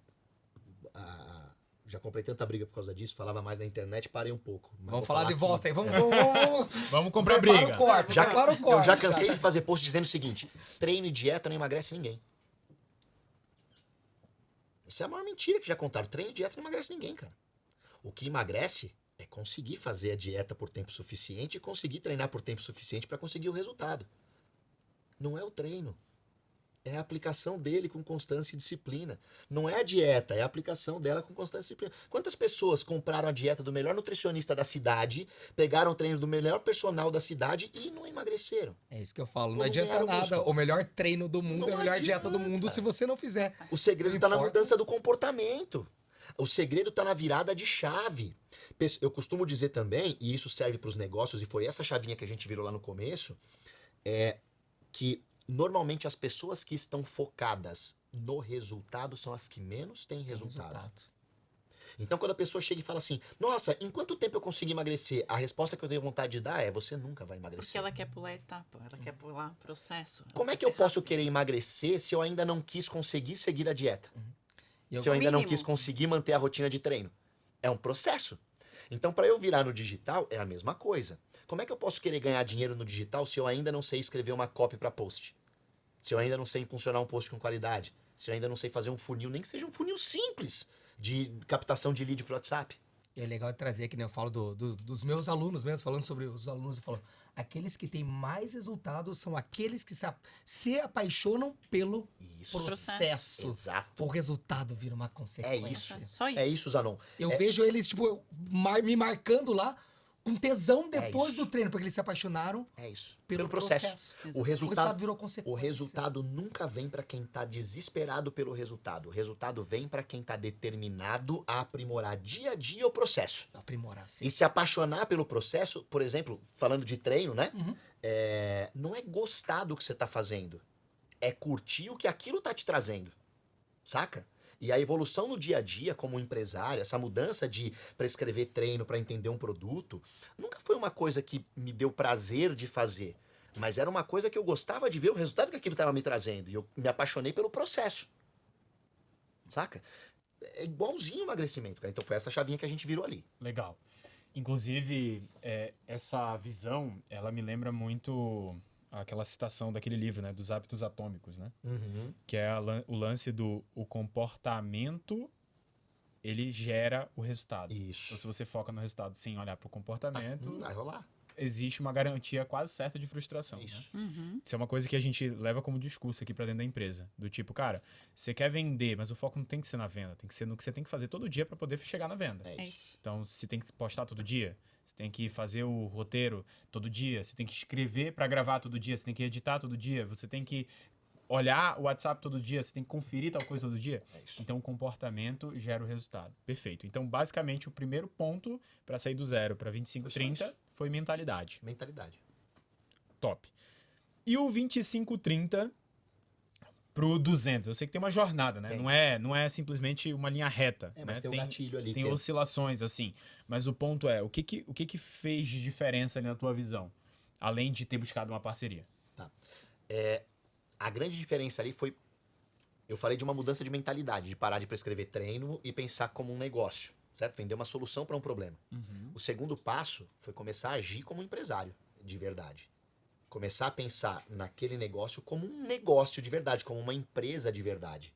já comprei tanta briga por causa disso, falava mais na internet, parei um pouco. Mas
Vamos
vou
falar de
aqui.
volta aí. Vamos.
Vamos comprar
Prepara
briga.
o corte.
Já,
prepara o
eu
corte.
já cansei de fazer post dizendo o seguinte: treino e dieta não emagrece ninguém. Isso é a maior mentira que já contaram. Treino e dieta não emagrece ninguém, cara. O que emagrece é conseguir fazer a dieta por tempo suficiente e conseguir treinar por tempo suficiente para conseguir o resultado. Não é o treino. É a aplicação dele com constância e disciplina. Não é a dieta, é a aplicação dela com constância e disciplina. Quantas pessoas compraram a dieta do melhor nutricionista da cidade, pegaram o treino do melhor personal da cidade e não emagreceram?
É isso que eu falo. Não
Como
adianta
ganhar o
nada.
músculo?
O melhor treino do mundo
Não
é a melhor dieta do
adianta.
mundo se você não fizer.
O segredo
Não
está na
importa.
mudança do comportamento. O segredo está na virada de chave. Eu costumo dizer também, e isso serve para os negócios, e foi essa chavinha que a gente virou lá no começo, é que normalmente as pessoas que estão focadas no resultado são as que menos têm resultado. Então, quando a pessoa chega e fala assim, nossa, em quanto tempo eu consigo emagrecer? A resposta que eu tenho vontade de dar é, você nunca vai emagrecer.
Porque ela quer pular etapa, ela quer pular processo.
Como é que eu posso querer emagrecer se eu ainda não quis conseguir seguir a dieta?
E eu-
Se eu ainda não
Mínimo.
quis conseguir manter a rotina de treino? É um processo. Então, para eu virar no digital, é a mesma coisa. Como é que eu posso querer ganhar dinheiro no digital se eu ainda não sei escrever uma copy para post? Se eu ainda não sei impulsionar um post com qualidade? Se eu ainda não sei fazer um funil, nem que seja um funil simples de captação de lead pro WhatsApp?
E é legal trazer, que nem eu falo dos meus alunos mesmo, falando sobre os alunos, eu falo, aqueles que têm mais resultados são aqueles que se apaixonam pelo
Isso.
processo.
Exato.
O resultado vira uma consequência.
isso.
Só isso.
É isso, Zanon.
Eu vejo eles, tipo, me marcando lá com tesão depois
isso.
do treino, porque eles se apaixonaram
É isso.
pelo processo.
O
O resultado
resultado,
virou
o
consequência.
resultado nunca vem para quem tá desesperado pelo resultado. O resultado vem para quem tá determinado a aprimorar dia a dia o processo.
Aprimorar, sim.
E se apaixonar pelo processo, por exemplo, falando de treino, né?
Uhum.
Não é gostar do que você tá fazendo. É curtir o que aquilo tá te trazendo. Saca? E a evolução no dia a dia, como empresário, essa mudança de prescrever treino para entender um produto, nunca foi uma coisa que me deu prazer de fazer. Mas era uma coisa que eu gostava de ver o resultado que aquilo estava me trazendo. E eu me apaixonei pelo processo. Saca? É igualzinho o emagrecimento, cara. Então foi essa chavinha que a gente virou ali.
Legal. Inclusive, essa visão, ela me lembra muito aquela citação daquele livro, né? Dos hábitos atômicos, né? Que é o lance do o comportamento, ele gera o resultado.
Isso.
Então, se você foca no resultado sem olhar para o comportamento,
Vai rolar.
existe uma garantia quase certa de frustração. Né?
Isso.
Isso é uma coisa que a gente leva como discurso aqui pra dentro da empresa. Do tipo, cara, você quer vender, mas o foco não tem que ser na venda, tem que ser no que você tem que fazer todo dia pra poder chegar na venda.
É
É
isso.
isso.
Então, você tem que postar todo dia, você tem que fazer o roteiro todo dia, você tem que escrever pra gravar todo dia, você tem que editar todo dia, você tem que olhar o WhatsApp todo dia, você tem que conferir tal coisa todo dia.
É isso.
Então, o comportamento gera o resultado. Perfeito. Então, basicamente, o primeiro ponto pra sair do 0 pra 25,
Foi só
30
isso.
foi mentalidade.
Mentalidade.
Top. E o 25-30 pro 200. Eu sei que tem uma jornada, né?
Tem.
Não é simplesmente uma linha reta.
Mas
né?
tem um gatilho ali.
Tem
que
oscilações, assim. Mas o ponto é, o que fez de diferença ali na tua visão? Além de ter buscado uma parceria.
A grande diferença ali foi. Eu falei de uma mudança de mentalidade, de parar de prescrever treino e pensar como um negócio, certo? Vender uma solução para um problema. O segundo passo foi começar a agir como um empresário de verdade. Começar a pensar naquele negócio como um negócio de verdade, como uma empresa de verdade.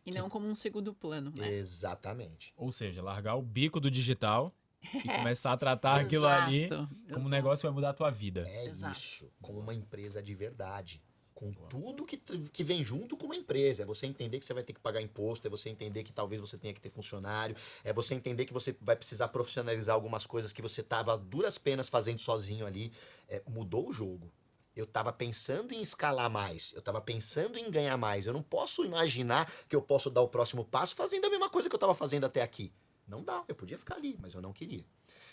E não como um segundo plano, né?
Exatamente.
Ou seja, largar o bico do digital e começar a tratar aquilo ali
Exato,
como um
exato.
negócio que vai mudar a tua vida.
É
Exato.
isso, como uma empresa de verdade. Com tudo que vem junto com uma empresa. É você entender que você vai ter que pagar imposto, é você entender que talvez você tenha que ter funcionário, é você entender que você vai precisar profissionalizar algumas coisas que você estava a duras penas fazendo sozinho ali. Mudou o jogo. Eu estava pensando em escalar mais, eu estava pensando em ganhar mais. Eu não posso imaginar que eu posso dar o próximo passo fazendo a mesma coisa que eu estava fazendo até aqui. Não dá, eu podia ficar ali, mas eu não queria.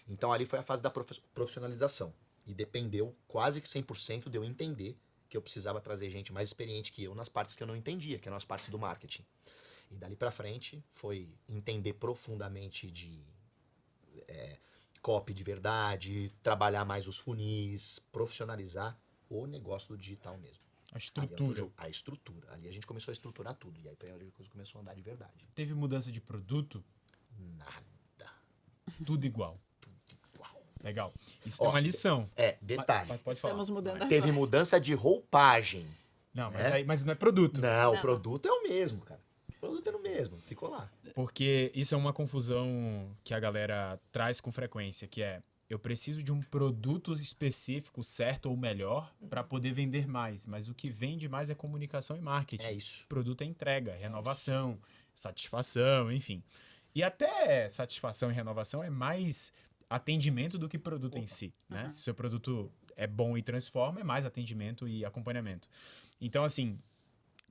Então ali foi a fase da profissionalização. E dependeu quase que 100% de eu entender que eu precisava trazer gente mais experiente que eu nas partes que eu não entendia, que eram as partes do marketing. E dali pra frente foi entender profundamente de copy de verdade, trabalhar mais os funis, profissionalizar o negócio do digital mesmo.
A
Ali é outro
estrutura.
jogo. A estrutura. Ali a gente começou a estruturar tudo. E aí foi onde a coisa começou a andar de verdade.
Teve mudança de produto,
Nada.
tudo igual.
Tudo igual.
Legal. Isso
Ó,
tem uma lição.
Detalhe.
Mas pode falar.
Estamos mudando
Vai.
Teve mudança de roupagem.
Não, mas,
né?
mas não é produto.
Não, o
Não.
produto é o mesmo, cara. O produto é o mesmo. Ficou lá.
Porque isso é uma confusão que a galera traz com frequência, que é eu preciso de um produto específico, certo ou melhor, para poder vender mais. Mas o que vende mais é comunicação e marketing.
É isso.
O produto é entrega, renovação, satisfação, enfim. E até satisfação e renovação é mais atendimento do que produto em si, né? Se o seu produto é bom e transforma, é mais atendimento e acompanhamento. Então, assim,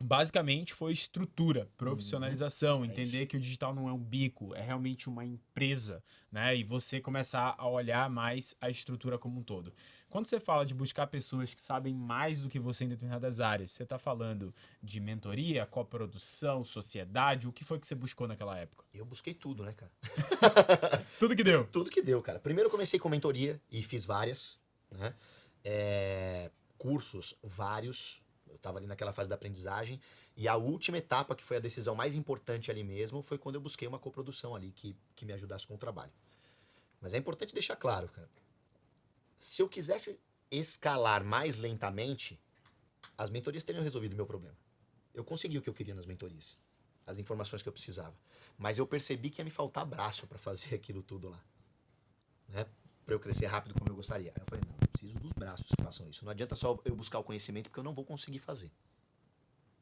basicamente foi estrutura, profissionalização,
É
entender
isso.
que o digital não é um bico, é realmente uma empresa, né? E você começar a olhar mais a estrutura como um todo. Quando você fala de buscar pessoas que sabem mais do que você em determinadas áreas, você está falando de mentoria, coprodução, sociedade, o que foi que você buscou naquela época?
Eu busquei tudo, né, cara?
Tudo que deu.
Tudo que deu, cara. Primeiro eu comecei com mentoria e fiz várias, né? Cursos, vários. Eu tava ali naquela fase da aprendizagem. E a última etapa, que foi a decisão mais importante ali mesmo, foi quando eu busquei uma coprodução ali que me ajudasse com o trabalho. Mas é importante deixar claro, cara. Se eu quisesse escalar mais lentamente, as mentorias teriam resolvido o meu problema. Eu consegui o que eu queria nas mentorias. As informações que eu precisava. Mas eu percebi que ia me faltar braço para fazer aquilo tudo lá. Né? Para eu crescer rápido como eu gostaria. Aí eu falei, não, eu preciso dos braços que façam isso. Não adianta só eu buscar o conhecimento, porque eu não vou conseguir fazer.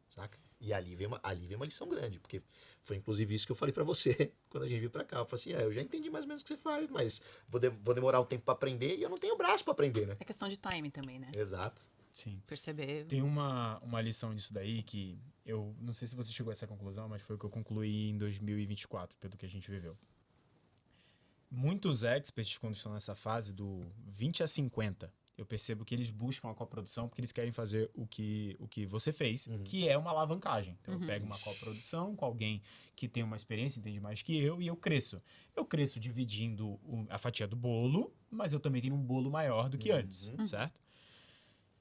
Saca? E ali veio uma lição grande, porque foi inclusive isso que eu falei pra você quando a gente veio pra cá. Eu falei assim, eu já entendi mais ou menos o que você faz, mas vou demorar um tempo pra aprender e eu não tenho braço pra aprender, né?
É questão de timing também, né?
Exato.
Sim.
Perceber.
Tem uma lição disso daí que eu não sei se você chegou a essa conclusão, mas foi o que eu concluí em 2024, pelo que a gente viveu. Muitos experts, quando estão nessa fase do 20 a 50, eu percebo que eles buscam a coprodução porque eles querem fazer o que você fez, que é uma alavancagem. Então, eu pego uma coprodução com alguém que tem uma experiência, entende mais que eu, e eu cresço. Eu cresço dividindo a fatia do bolo, mas eu também tenho um bolo maior do que antes, certo?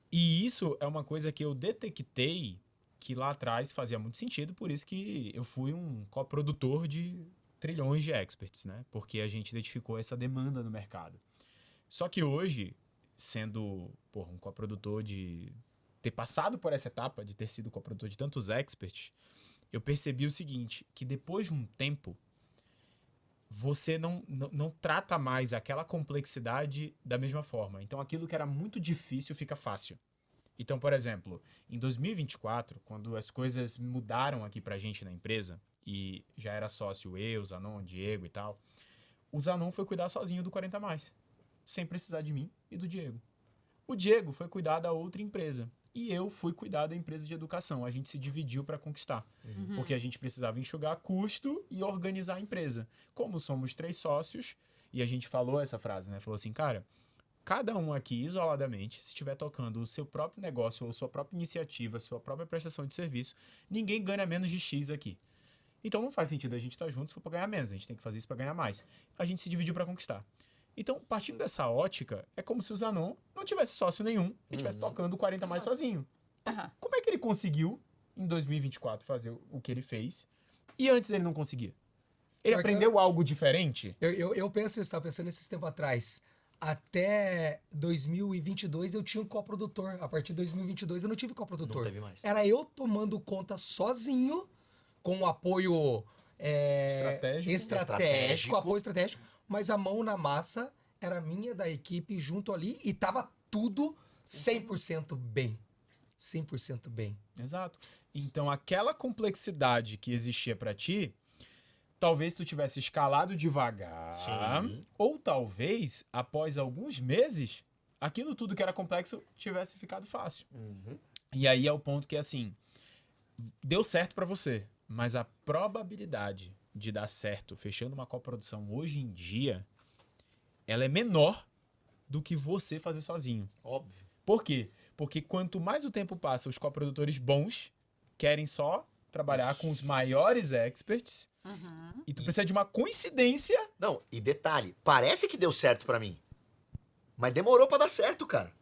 E isso é uma coisa que eu detectei que lá atrás fazia muito sentido, por isso que eu fui um coprodutor de trilhões de experts, né? Porque a gente identificou essa demanda no mercado. Só que hoje, sendo um coprodutor de ter passado por essa etapa, de ter sido coprodutor de tantos experts, eu percebi o seguinte, que depois de um tempo, você não trata mais aquela complexidade da mesma forma. Então, aquilo que era muito difícil fica fácil. Então, por exemplo, em 2024, quando as coisas mudaram aqui pra gente na empresa, e já era sócio eu, Zanon, Diego e tal, o Zanon foi cuidar sozinho do 40+, sem precisar de mim e do Diego. O Diego foi cuidar da outra empresa. E eu fui cuidar da empresa de educação. A gente se dividiu para conquistar. Porque a gente precisava enxugar custo e organizar a empresa. Como somos 3 sócios, e a gente falou essa frase, né? Falou assim, cara, cada um aqui isoladamente, se estiver tocando o seu próprio negócio ou sua própria iniciativa, sua própria prestação de serviço, ninguém ganha menos de X aqui. Então não faz sentido a gente estar junto se for para ganhar menos. A gente tem que fazer isso para ganhar mais. A gente se dividiu para conquistar. Então, partindo dessa ótica, é como se o Zanon não tivesse sócio nenhum e estivesse tocando o 40+ sozinho. Como é que ele conseguiu, em 2024, fazer o que ele fez e antes ele não conseguia? Ele
Porque
aprendeu algo diferente?
Eu penso, eu estava pensando esses tempos atrás. Até 2022 eu tinha um coprodutor. A partir de 2022 eu não tive coprodutor.
Não teve mais.
Era eu tomando conta sozinho, com o apoio estratégico, apoio estratégico, mas a mão na massa era minha, da equipe, junto ali, e tava tudo 100% bem. 100% bem.
Exato. Então, aquela complexidade que existia para ti, talvez tu tivesse escalado devagar,
Sim.
ou talvez, após alguns meses, aquilo tudo que era complexo tivesse ficado fácil. E aí é o ponto que, assim, deu certo para você, mas a probabilidade de dar certo fechando uma coprodução hoje em dia, ela é menor do que você fazer sozinho.
Óbvio.
Por quê? Porque quanto mais o tempo passa, os coprodutores bons querem só trabalhar com os maiores experts e tu precisa de uma coincidência.
Não, e detalhe, parece que deu certo pra mim, mas demorou pra dar certo, cara.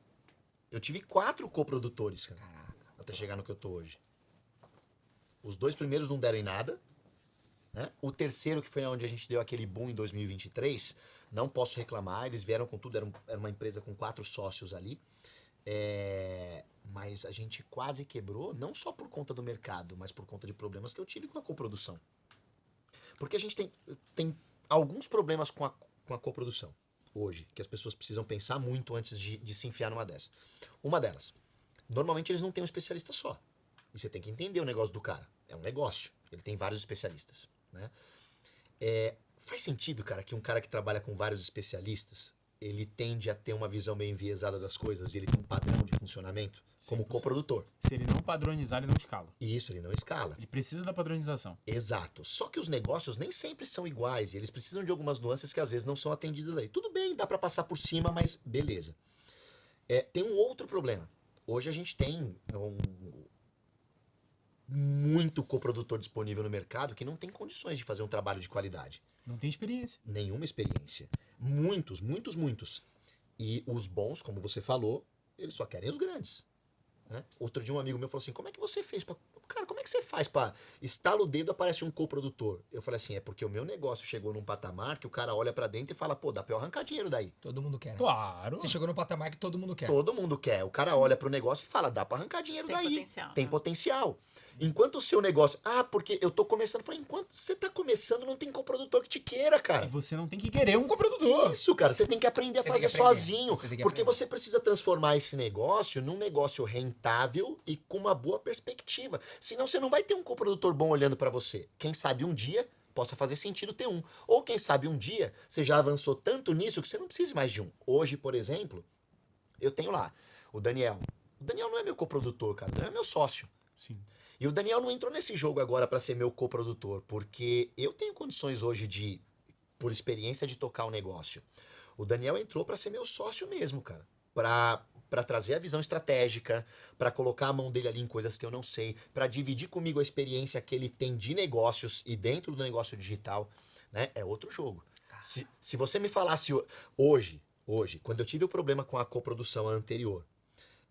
Eu tive 4 coprodutores, cara, até chegar no que eu tô hoje. Os 2 primeiros não deram em nada, né? O terceiro, que foi onde a gente deu aquele boom em 2023, não posso reclamar, eles vieram com tudo, era uma empresa com 4 sócios ali. Mas a gente quase quebrou, não só por conta do mercado, mas por conta de problemas que eu tive com a coprodução. Porque a gente tem alguns problemas com a coprodução hoje, que as pessoas precisam pensar muito antes de se enfiar numa dessa. Uma delas, normalmente eles não têm um especialista só. E você tem que entender o negócio do cara. É um negócio, ele tem vários especialistas, né? Faz sentido, cara, que um cara que trabalha com vários especialistas, ele tende a ter uma visão meio enviesada das coisas e ele tem um padrão de funcionamento como
100%.
coprodutor.
Se ele não padronizar, ele não escala.
E isso ele não escala.
Ele precisa da padronização.
Exato. Só que os negócios nem sempre são iguais e eles precisam de algumas nuances que às vezes não são atendidas aí. Tudo bem, dá pra passar por cima, mas beleza. Tem um outro problema. Hoje a gente tem muito coprodutor disponível no mercado que não tem condições de fazer um trabalho de qualidade.
Não tem experiência.
Nenhuma experiência. Muitos, muitos, muitos. E os bons, como você falou, eles só querem os grandes. Né? Outro dia um amigo meu falou assim, como é que você fez pra... Cara, como é que você faz pra... Estala o dedo, aparece um coprodutor. Eu falei assim, é porque o meu negócio chegou num patamar que o cara olha pra dentro e fala, pô, dá pra eu arrancar dinheiro daí.
Todo mundo quer, né?
Claro.
Você chegou no patamar que todo mundo quer.
Todo mundo quer. O cara olha pro negócio e fala, dá pra arrancar dinheiro
Tem
daí.
potencial,
Tem
né?
potencial. Enquanto o seu negócio... porque eu tô começando. Eu falei, enquanto você tá começando, não tem coprodutor que te queira,
E
cara.
você não tem que querer um coprodutor.
Isso, cara. Você tem que aprender a
Você tem
fazer
que aprender.
sozinho.
Você tem que
Porque
aprender.
você precisa transformar esse negócio num negócio rentável e com uma boa perspectiva. Senão você não vai ter um coprodutor bom olhando pra você. Quem sabe um dia possa fazer sentido ter um. Ou quem sabe um dia você já avançou tanto nisso que você não precisa mais de um. Hoje, por exemplo, eu tenho lá o Daniel. O Daniel não é meu coprodutor, cara. O Daniel é meu sócio.
Sim.
E o Daniel não entrou nesse jogo agora pra ser meu coprodutor, porque eu tenho condições hoje de, por experiência, de tocar o negócio. O Daniel entrou pra ser meu sócio mesmo, cara. Pra trazer a visão estratégica, pra colocar a mão dele ali em coisas que eu não sei, pra dividir comigo a experiência que ele tem de negócios e dentro do negócio digital, né? É outro jogo. Se você me falasse hoje, quando eu tive o problema com a coprodução anterior,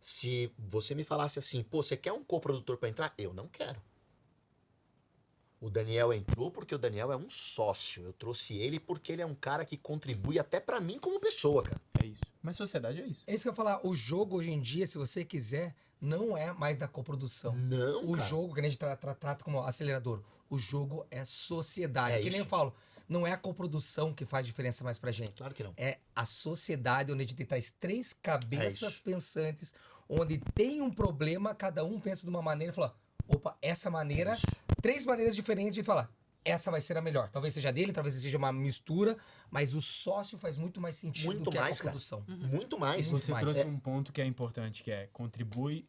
se você me falasse assim, pô, você quer um coprodutor pra entrar? Eu não quero. O Daniel entrou porque o Daniel é um sócio. Eu trouxe ele porque ele é um cara que contribui até pra mim como pessoa, cara.
É isso. Mas sociedade é isso.
É isso que eu ia falar. O jogo hoje em dia, se você quiser, não é mais da coprodução.
Não,
O
cara.
jogo, que a gente trata como acelerador, o jogo é sociedade.
É
que nem eu
isso.
falo, não é a coprodução que faz diferença mais pra gente.
Claro que não.
É a sociedade onde a gente traz três cabeças
isso.
pensantes, onde tem um problema, cada um pensa de uma maneira e fala, opa, essa maneira, três maneiras diferentes de falar, essa vai ser a melhor. Talvez seja dele, talvez seja uma mistura, mas o sócio faz muito mais sentido
Muito
do que
mais,
a
cara.
coprodução.
Muito mais.
Muito
Você
mais.
trouxe um ponto que é importante, que é contribui.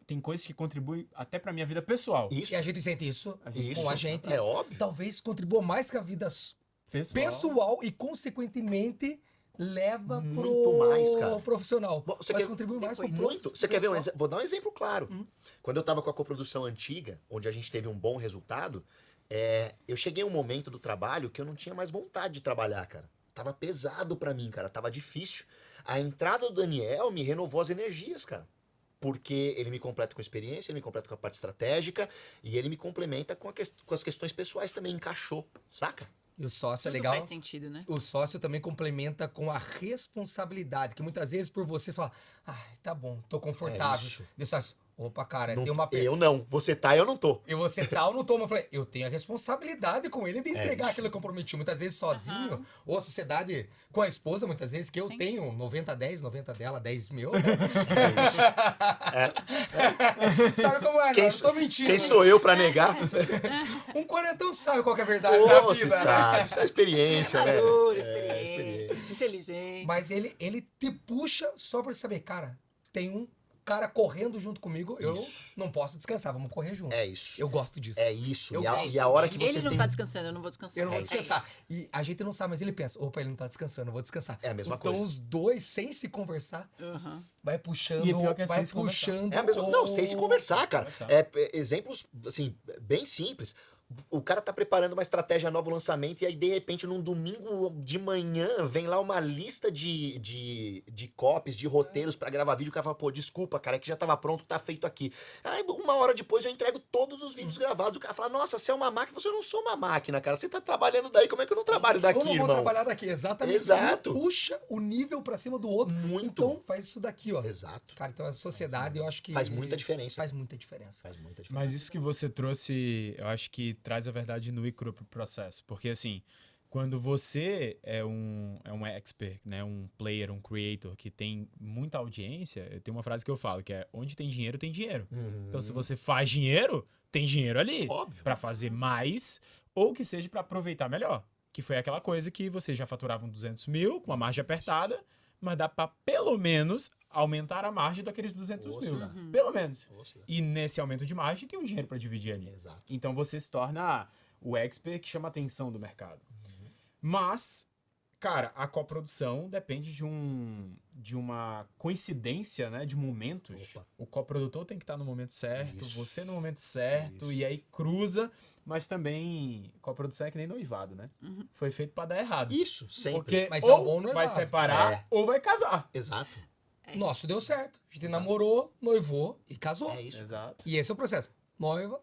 Tem coisas que contribuem até pra minha vida pessoal.
Isso.
E a gente sente isso
Isso.
com a gente.
É óbvio.
Talvez contribua mais que a vida pessoal e, consequentemente, leva
Muito mais, cara.
profissional.
Bom, você
Mas
quer-
contribui mais pro
Muito. Você quer ver um
pessoal.
exemplo? Vou dar um exemplo claro. Quando eu tava com a coprodução antiga, onde a gente teve um bom resultado, eu cheguei a um momento do trabalho que eu não tinha mais vontade de trabalhar, cara. Tava pesado pra mim, cara. Tava difícil. A entrada do Daniel me renovou as energias, cara. Porque ele me completa com experiência, ele me completa com a parte estratégica e ele me complementa com as questões pessoais também. Encaixou, saca?
E o sócio é
Tudo
legal.
faz sentido, né?
O sócio também complementa com a responsabilidade, que muitas vezes por você fala, tá bom, tô confortável.
isso.
E o sócio, opa, cara,
Não-
tem uma...
eu não. Você tá, eu não tô.
E você tá ou não toma? Eu falei, eu tenho a responsabilidade com ele de entregar
isso.
aquilo que eu prometi. Muitas vezes sozinho, ou a sociedade com a esposa, muitas vezes, que eu
Sim.
tenho 90-10, 90 dela, 10 meu. Sabe como é,
Quem
não? Eu
sou-
tô mentindo.
Quem sou eu pra negar?
Um quarentão sabe qual que é a verdade da
Pô, você
vida.
sabe. Isso é experiência, né?
Maduro,
É,
experiente, inteligente.
Mas ele te puxa só pra saber, cara, tem um cara correndo junto comigo, eu
Isso.
não posso descansar, vamos correr junto.
É isso.
Eu gosto disso.
É isso.
Eu
E a,
gosto.
e a hora que você
Ele não
tem...
tá descansando, eu não vou descansar.
Eu não vou
É
descansar. E a gente não sabe, mas ele pensa, opa, ele não tá descansando, eu vou descansar.
É a mesma
então,
coisa.
os dois, sem se conversar,
Aham.
vai puxando,
E é pior que é
vai
sem se conversar.
puxando.
É a mesma... Não, sem se conversar, cara.
conversar.
Exemplos, assim, bem simples. O cara tá preparando uma estratégia novo lançamento e aí, de repente, num domingo de manhã, vem lá uma lista de copies, de roteiros pra gravar vídeo. O cara fala, pô, desculpa, cara, é que já tava pronto, tá feito aqui. Aí, uma hora depois, eu entrego todos os vídeos gravados. O cara fala, nossa, você é uma máquina. Você não sou uma máquina, cara. Você tá trabalhando daí, como é que eu não trabalho daqui,
Eu não vou
irmão?
trabalhar daqui, exatamente.
Exato.
Um puxa o nível pra cima do outro.
Muito.
Então, faz isso daqui, ó.
Exato.
Cara, então a sociedade, eu acho que...
Faz muita diferença.
Faz muita diferença.
Faz muita diferença.
Mas isso que você trouxe, eu acho que traz a verdade nua e crua pro processo. Porque, assim, quando você é um expert, né, um player, um creator que tem muita audiência, eu tenho uma frase que eu falo, que é onde tem dinheiro, tem dinheiro. Então, se você faz dinheiro, tem dinheiro ali.
Óbvio.
Pra fazer mais ou que seja pra aproveitar melhor. Que foi aquela coisa que vocês já faturavam 200 mil, com uma margem apertada, mas dá para pelo menos aumentar a margem daqueles 200 mil.
Oscilar.
Pelo menos.
Oscilar.
E nesse aumento de margem tem um dinheiro para dividir ali.
Exato.
Então você se torna o expert que chama a atenção do mercado. Mas, cara, a coprodução depende de uma coincidência, né, de momentos.
Opa.
O coprodutor tem que estar no momento certo,
Isso.
você no momento certo,
Isso.
e aí cruza, mas também coprodução é que nem noivado, né? Foi feito pra dar errado.
Isso, sempre.
Porque
Mas é um
ou
bom
vai
noivado.
separar
É.
ou vai casar.
Exato.
Nosso deu certo. A gente
Exato.
namorou, noivou e casou.
É isso.
Exato.
E esse é o processo. Noiva,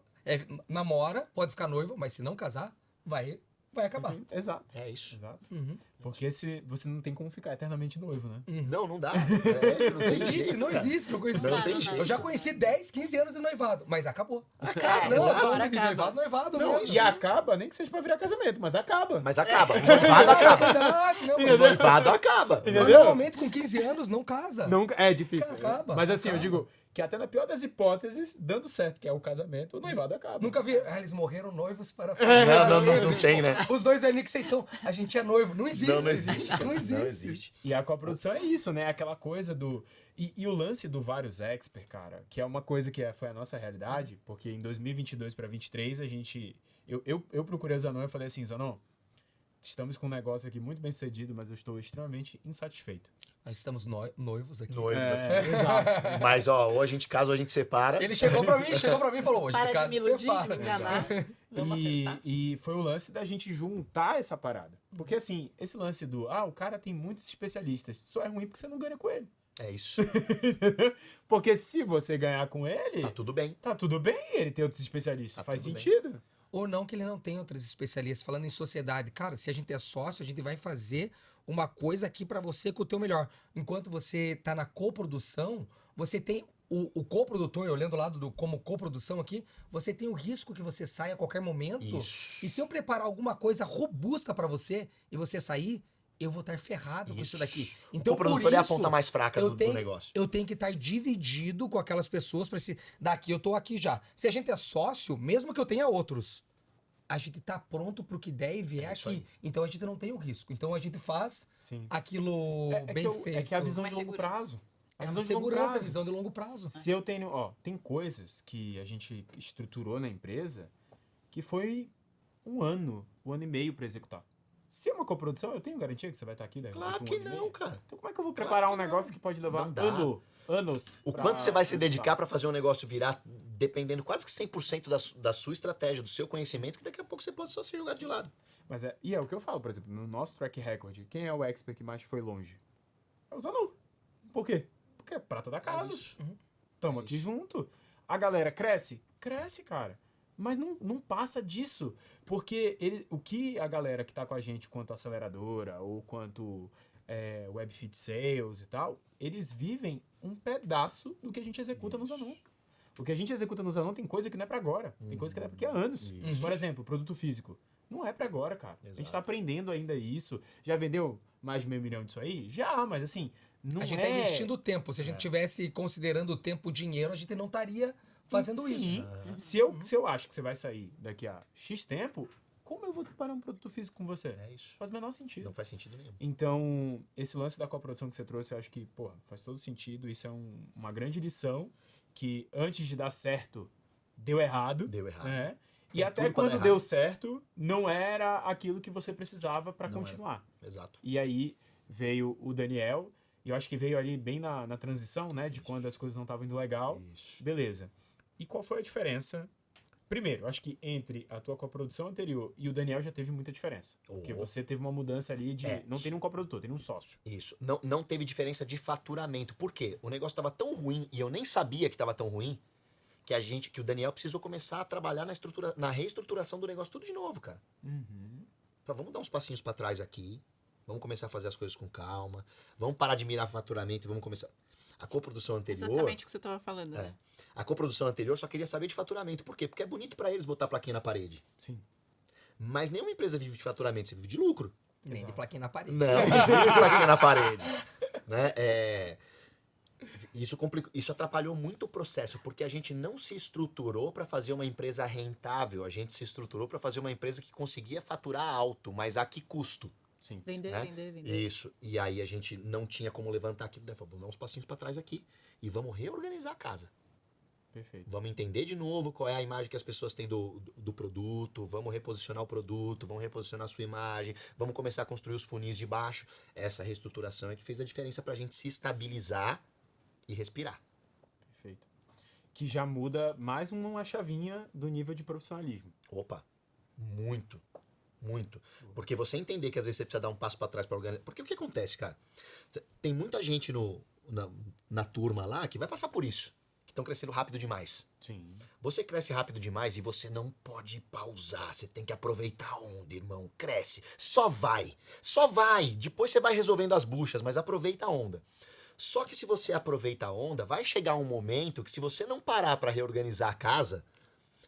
namora, pode ficar noiva, mas se não casar, vai acabar.
Exato.
É isso.
Exato.
Uhum.
Porque você não tem como ficar eternamente noivo, né?
Não, não dá. É, não
Não
tem
existe,
jeito,
não
cara.
existe, não conheci.
Não
tem
Eu
jeito.
já conheci 10, 15 anos de noivado, mas acabou.
Acaba,
Não, eu tô
exato.
falando de
acaba.
noivado
Não,
mesmo.
e acaba, nem que seja pra virar casamento, mas acaba.
Mas acaba. O noivado acaba.
Verdade, não,
O noivado acaba.
mas
Entendeu?
normalmente com 15 anos não casa.
Não, é difícil.
Acaba,
Mas assim, eu
acaba.
digo que até na pior das hipóteses, dando certo, que é o casamento, o noivado acaba.
Nunca vi. Ah, eles morreram noivos para
Não tem, né?
Os dois velhinhos que vocês são. A gente é noivo. Não existe.
Não existe.
Não existe.
Não existe.
E a coprodução é isso, né? Aquela coisa do... E o lance do vários expert, cara, que é uma coisa que foi a nossa realidade, porque em 2022 para 2023, a gente... Eu procurei o Zanon e falei assim, Zanon, estamos com um negócio aqui muito bem sucedido, mas eu estou extremamente insatisfeito.
Nós estamos noivos aqui.
Noivo.
Exato.
Mas, ó, ou a gente casa ou a gente separa.
Ele chegou pra mim e falou: hoje
Para
casa
de me iludir, de
separa.
me enganar. Vamos acertar.
E foi o lance da gente juntar essa parada. Porque assim, esse lance do, o cara tem muitos especialistas, só é ruim porque você não ganha com ele.
É isso.
Porque se você ganhar com ele,
Tá tudo bem.
tá tudo bem ele ter outros especialistas.
Tá
Faz
tudo bem.
sentido.
Ou não que ele não tenha outros especialistas. Falando em sociedade, cara, se a gente é sócio, a gente vai fazer uma coisa aqui pra você com o teu melhor. Enquanto você tá na coprodução, você tem o coprodutor, olhando o lado do como coprodução aqui, você tem o risco que você saia a qualquer momento.
Isso.
E se eu preparar alguma coisa robusta pra você e você sair, eu vou estar ferrado com isso daqui. Então,
o
por
produtor é a
isso,
ponta mais fraca
eu
do
tenho-
negócio.
eu tenho que estar dividido com aquelas pessoas para esse daqui eu tô aqui já. Se a gente é sócio, mesmo que eu tenha outros, a gente tá pronto pro que der e vier
É isso
aqui.
aí.
Então a gente não tem o risco. Então a gente faz
Sim.
aquilo bem feito.
É que é a visão
Mais
de longo
segurança.
prazo.
É
A
uma
visão de longo
segurança, a
prazo.
visão de longo prazo.
Se eu tenho, tem coisas que a gente estruturou na empresa que foi um ano e meio pra executar. Se é uma coprodução, eu tenho garantia que você vai estar aqui, né?
Claro
daqui
que
um ano e
não,
meio?
cara.
Então como é que eu vou
Claro
preparar
que
um negócio que pode levar
Não dá.
anos?
O
pra
quanto você vai se
executar?
dedicar pra fazer um negócio virar, dependendo quase que 100% da sua estratégia, do seu conhecimento, que daqui a pouco você pode só ser jogado de lado.
Mas é o que eu falo, por exemplo, no nosso track record, quem é o expert que mais foi longe? É o Zanon. Por quê? Porque é prata da casa.
isso.
Tamo
É
aqui
isso.
junto. A galera cresce? Cresce, cara. Mas não passa disso. Porque o que a galera que tá com a gente quanto aceleradora ou quanto Webfit Sales e tal, eles vivem um pedaço do que a gente executa no Zanon. O que a gente executa no Zanon tem coisa que não é pra agora. Tem coisa que não é porque é anos.
Isso.
Por exemplo, produto físico. Não é pra agora, cara. A gente
Exato.
tá aprendendo ainda isso. Já vendeu mais de 500 mil disso aí? Já, mas assim, não
A gente
é...
tá investindo tempo. Se a gente tivesse considerando o tempo dinheiro, a gente não estaria fazendo
Sim.
isso.
Se eu acho que você vai sair daqui a X tempo, como eu vou preparar um produto físico com você?
É isso.
Faz o menor sentido.
Não faz sentido nenhum.
Então, esse lance da coprodução que você trouxe, eu acho que, faz todo sentido. Isso é uma grande lição que antes de dar certo, deu errado.
Deu errado.
Né? E
Tem
até
tudo pra dar
quando deu certo, não era aquilo que você precisava para
Não era.
continuar.
Exato.
E aí veio o Daniel, e eu acho que veio ali bem na transição, né? De quando as coisas não estavam indo legal.
Isso.
Beleza. E qual foi a diferença? Primeiro, acho que entre a tua coprodução anterior e o Daniel já teve muita diferença. Porque você teve uma mudança ali de...
É.
Não tem um coprodutor, tem um sócio.
Isso. Não teve diferença de faturamento. Por quê? O negócio tava tão ruim e eu nem sabia que tava tão ruim que o Daniel precisou começar a trabalhar na reestruturação do negócio tudo de novo, cara. Vamos dar uns passinhos pra trás aqui. Vamos começar a fazer as coisas com calma. Vamos parar de mirar faturamento e vamos começar. A coprodução anterior.
Exatamente o que você estava falando, né?
A coprodução anterior só queria saber de faturamento. Por quê? Porque é bonito pra eles botar a plaquinha na parede.
Sim.
Mas nenhuma empresa vive de faturamento, você vive de lucro.
Nem de plaquinha na parede.
Não, não vive de plaquinha na parede. Né? Isso atrapalhou muito o processo, porque a gente não se estruturou para fazer uma empresa rentável, a gente se estruturou para fazer uma empresa que conseguia faturar alto, mas a que custo?
Sim.
Vender,
Né?
vender.
Isso. E aí a gente não tinha como levantar aquilo, né? Vamos dar uns passinhos para trás aqui e vamos reorganizar a casa.
Perfeito.
Vamos entender de novo qual é a imagem que as pessoas têm do produto, vamos reposicionar o produto, vamos reposicionar a sua imagem, vamos começar a construir os funis de baixo. Essa reestruturação é que fez a diferença para a gente se estabilizar e respirar.
Perfeito. Que já muda mais uma chavinha do nível de profissionalismo.
Opa, muito, muito. Porque você entender que às vezes você precisa dar um passo para trás para organizar. Porque o que acontece, cara? Tem muita gente na turma lá que vai passar por isso. Estão crescendo rápido demais.
Sim.
Você cresce rápido demais e você não pode pausar. Você tem que aproveitar a onda, irmão. Cresce. Só vai. Só vai. Depois você vai resolvendo as buchas, mas aproveita a onda. Só que se você aproveita a onda, vai chegar um momento que se você não parar para reorganizar a casa,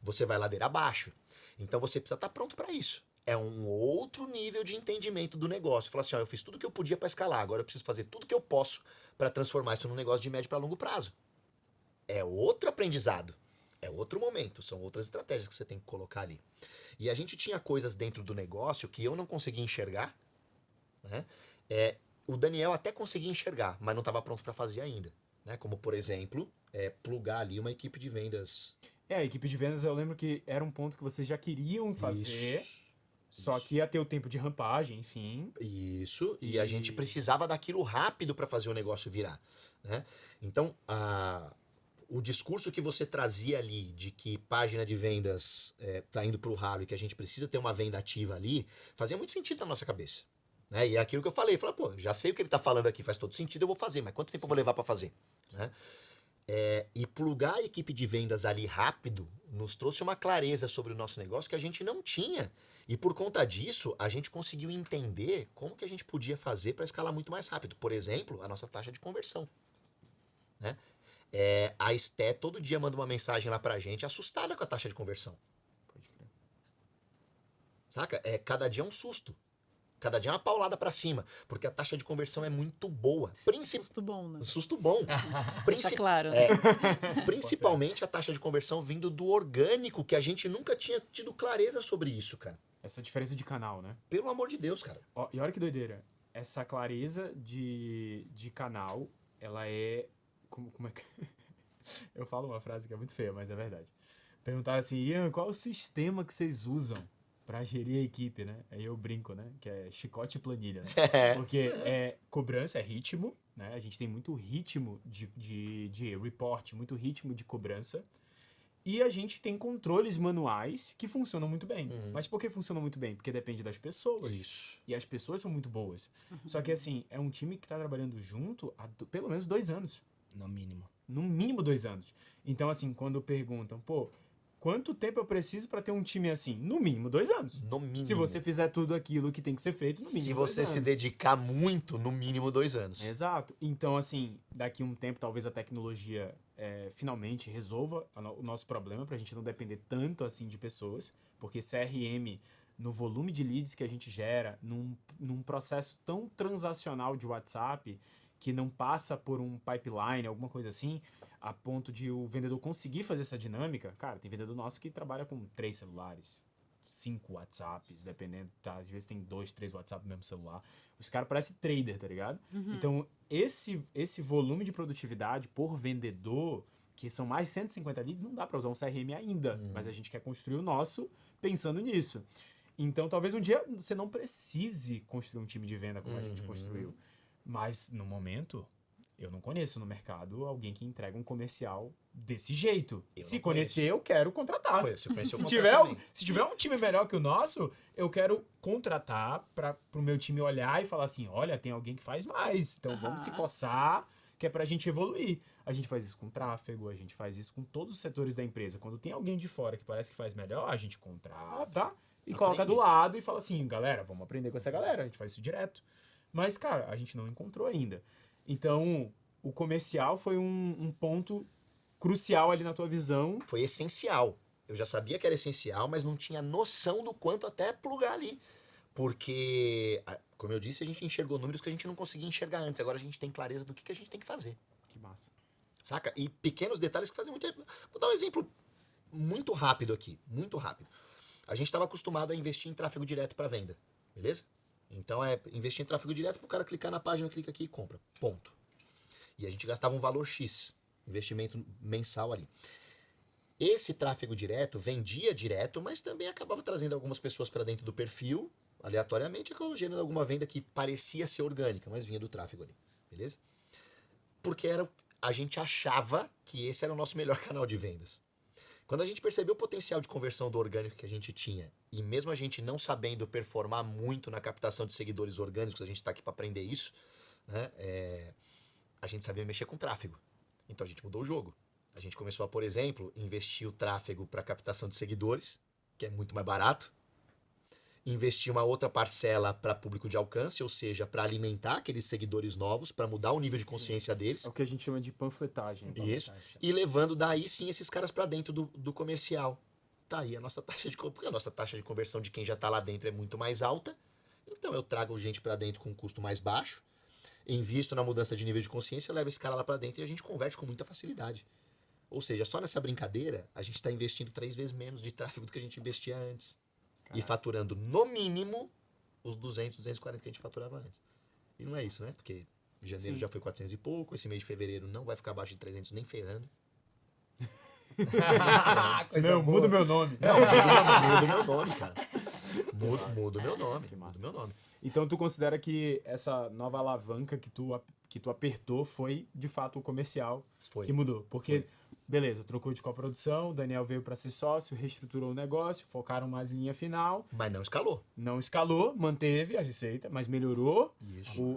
você vai ladeira abaixo. Então você precisa estar pronto para isso. É um outro nível de entendimento do negócio. Falar assim, ó, eu fiz tudo que eu podia para escalar, agora eu preciso fazer tudo que eu posso para transformar isso num negócio de médio para longo prazo. É outro aprendizado, é outro momento, são outras estratégias que você tem que colocar ali. E a gente tinha coisas dentro do negócio que eu não conseguia enxergar, né? O Daniel até conseguia enxergar, mas não estava pronto para fazer ainda, né? Como, por exemplo, plugar ali uma equipe de vendas.
A equipe de vendas, eu lembro que era um ponto que vocês já queriam fazer, só que ia ter o tempo de rampagem, enfim.
Isso, e a gente precisava daquilo rápido para fazer o negócio virar, né? Então, o discurso que você trazia ali de que página de vendas tá indo pro ralo e que a gente precisa ter uma venda ativa ali, fazia muito sentido na nossa cabeça. Né? E é aquilo que eu falei, pô, já sei o que ele tá falando aqui, faz todo sentido, eu vou fazer, mas quanto tempo eu vou levar para fazer? Né? E plugar a equipe de vendas ali rápido nos trouxe uma clareza sobre o nosso negócio que a gente não tinha. E por conta disso, a gente conseguiu entender como que a gente podia fazer para escalar muito mais rápido. Por exemplo, a nossa taxa de conversão. Né? A Esté todo dia manda uma mensagem lá pra gente assustada com a taxa de conversão.
Pode crer.
Saca? Cada dia é um susto. Cada dia é uma paulada pra cima. Porque a taxa de conversão é muito boa.
Susto bom, né?
Susto bom.
Deixa claro, né?
Principalmente a taxa de conversão vindo do orgânico, que a gente nunca tinha tido clareza sobre isso, cara.
Essa diferença de canal, né?
Pelo amor de Deus, cara.
Ó, e olha que doideira. Essa clareza de canal, ela é... Como é que... Eu falo uma frase que é muito feia, mas é verdade. Perguntaram assim, Ian, qual é o sistema que vocês usam pra gerir a equipe, né? Aí eu brinco, né? Que é chicote e planilha, né? Porque cobrança é ritmo, né? A gente tem muito ritmo de report, muito ritmo de cobrança. E a gente tem controles manuais que funcionam muito bem. Mas por que funcionam muito bem? Porque depende das pessoas.
Isso.
E as pessoas são muito boas. Só que, assim, é um time que tá trabalhando junto há pelo menos 2 anos.
No mínimo.
No mínimo 2 anos. Então, assim, quando perguntam, pô, quanto tempo eu preciso pra ter um time assim? No mínimo 2 anos.
No mínimo.
Se você fizer tudo aquilo que tem que ser feito, no mínimo
Se
2
você
anos.
se dedicar muito, no mínimo 2 anos.
Exato. Então, assim, daqui a um tempo, talvez a tecnologia finalmente resolva o nosso problema, pra gente não depender tanto, assim, de pessoas. Porque CRM, no volume de leads que a gente gera, num processo tão transacional de WhatsApp, que não passa por um pipeline, alguma coisa assim, a ponto de o vendedor conseguir fazer essa dinâmica. Cara, tem vendedor nosso que trabalha com 3 celulares, 5 WhatsApps, dependendo, tá? Às vezes tem 2, 3 WhatsApp no mesmo celular. Os caras parecem trader, tá ligado? Então, esse volume de produtividade por vendedor, que são mais de 150 leads, não dá pra usar um CRM ainda, mas a gente quer construir o nosso pensando nisso. Então, talvez um dia você não precise construir um time de venda como a gente construiu. Mas, no momento, eu não conheço no mercado alguém que entrega um comercial desse jeito. Se conhecer, eu quero contratar. Se tiver um time melhor que o nosso, eu quero contratar para o meu time olhar e falar assim, olha, tem alguém que faz mais. Então, vamos se coçar, que é pra gente evoluir. A gente faz isso com tráfego, a gente faz isso com todos os setores da empresa. Quando tem alguém de fora que parece que faz melhor, a gente contrata e coloca do lado e fala assim, galera, vamos aprender com essa galera. A gente faz isso direto. Mas, cara, a gente não encontrou ainda. Então, o comercial foi um ponto crucial ali na tua visão.
Foi essencial. Eu já sabia que era essencial, mas não tinha noção do quanto até plugar ali. Porque, como eu disse, a gente enxergou números que a gente não conseguia enxergar antes. Agora a gente tem clareza do que a gente tem que fazer.
Que massa.
saca? E pequenos detalhes que fazem muito... Vou dar um exemplo muito rápido aqui, muito rápido. A gente estava acostumado a investir em tráfego direto para venda, beleza? Então é investir em tráfego direto para o cara clicar na página, clica aqui e compra, ponto. E a gente gastava um valor X, investimento mensal ali. Esse tráfego direto vendia direto, mas também acabava trazendo algumas pessoas para dentro do perfil, aleatoriamente, acabava gerando alguma venda que parecia ser orgânica, mas vinha do tráfego ali, beleza? Porque a gente achava que esse era o nosso melhor canal de vendas. Quando a gente percebeu o potencial de conversão do orgânico que a gente tinha, e mesmo a gente não sabendo performar muito na captação de seguidores orgânicos, a gente está aqui para aprender isso, né? A gente sabia mexer com tráfego. Então a gente mudou o jogo. A gente começou a, por exemplo, investir o tráfego para captação de seguidores, que é muito mais barato. Investir uma outra parcela para público de alcance, ou seja, para alimentar aqueles seguidores novos, para mudar o nível de consciência deles.
É o que a gente chama de panfletagem.
Isso. E levando daí sim esses caras para dentro do comercial. Tá aí a nossa taxa de porque a nossa taxa de conversão de quem já tá lá dentro é muito mais alta. Então eu trago gente para dentro com um custo mais baixo, invisto na mudança de nível de consciência, levo esse cara lá para dentro e a gente converte com muita facilidade. Ou seja, só nessa brincadeira, a gente está investindo 3 vezes menos de tráfego do que a gente investia antes. Caraca. E faturando, no mínimo, os 200, 240 que a gente faturava antes. E não é isso, né? Porque janeiro já foi 400 e pouco, esse mês de fevereiro não vai ficar abaixo de 300 nem ferrando.
Não, muda o meu nome.
Não, muda o meu nome, cara. Muda o meu nome. Muda o meu nome.
Então tu considera que essa nova alavanca que tu apertou foi, de fato, o comercial que mudou? Porque, beleza, trocou de coprodução, o Daniel veio para ser sócio, reestruturou o negócio, focaram mais em linha final.
Mas não escalou.
Não escalou, manteve a receita, mas melhorou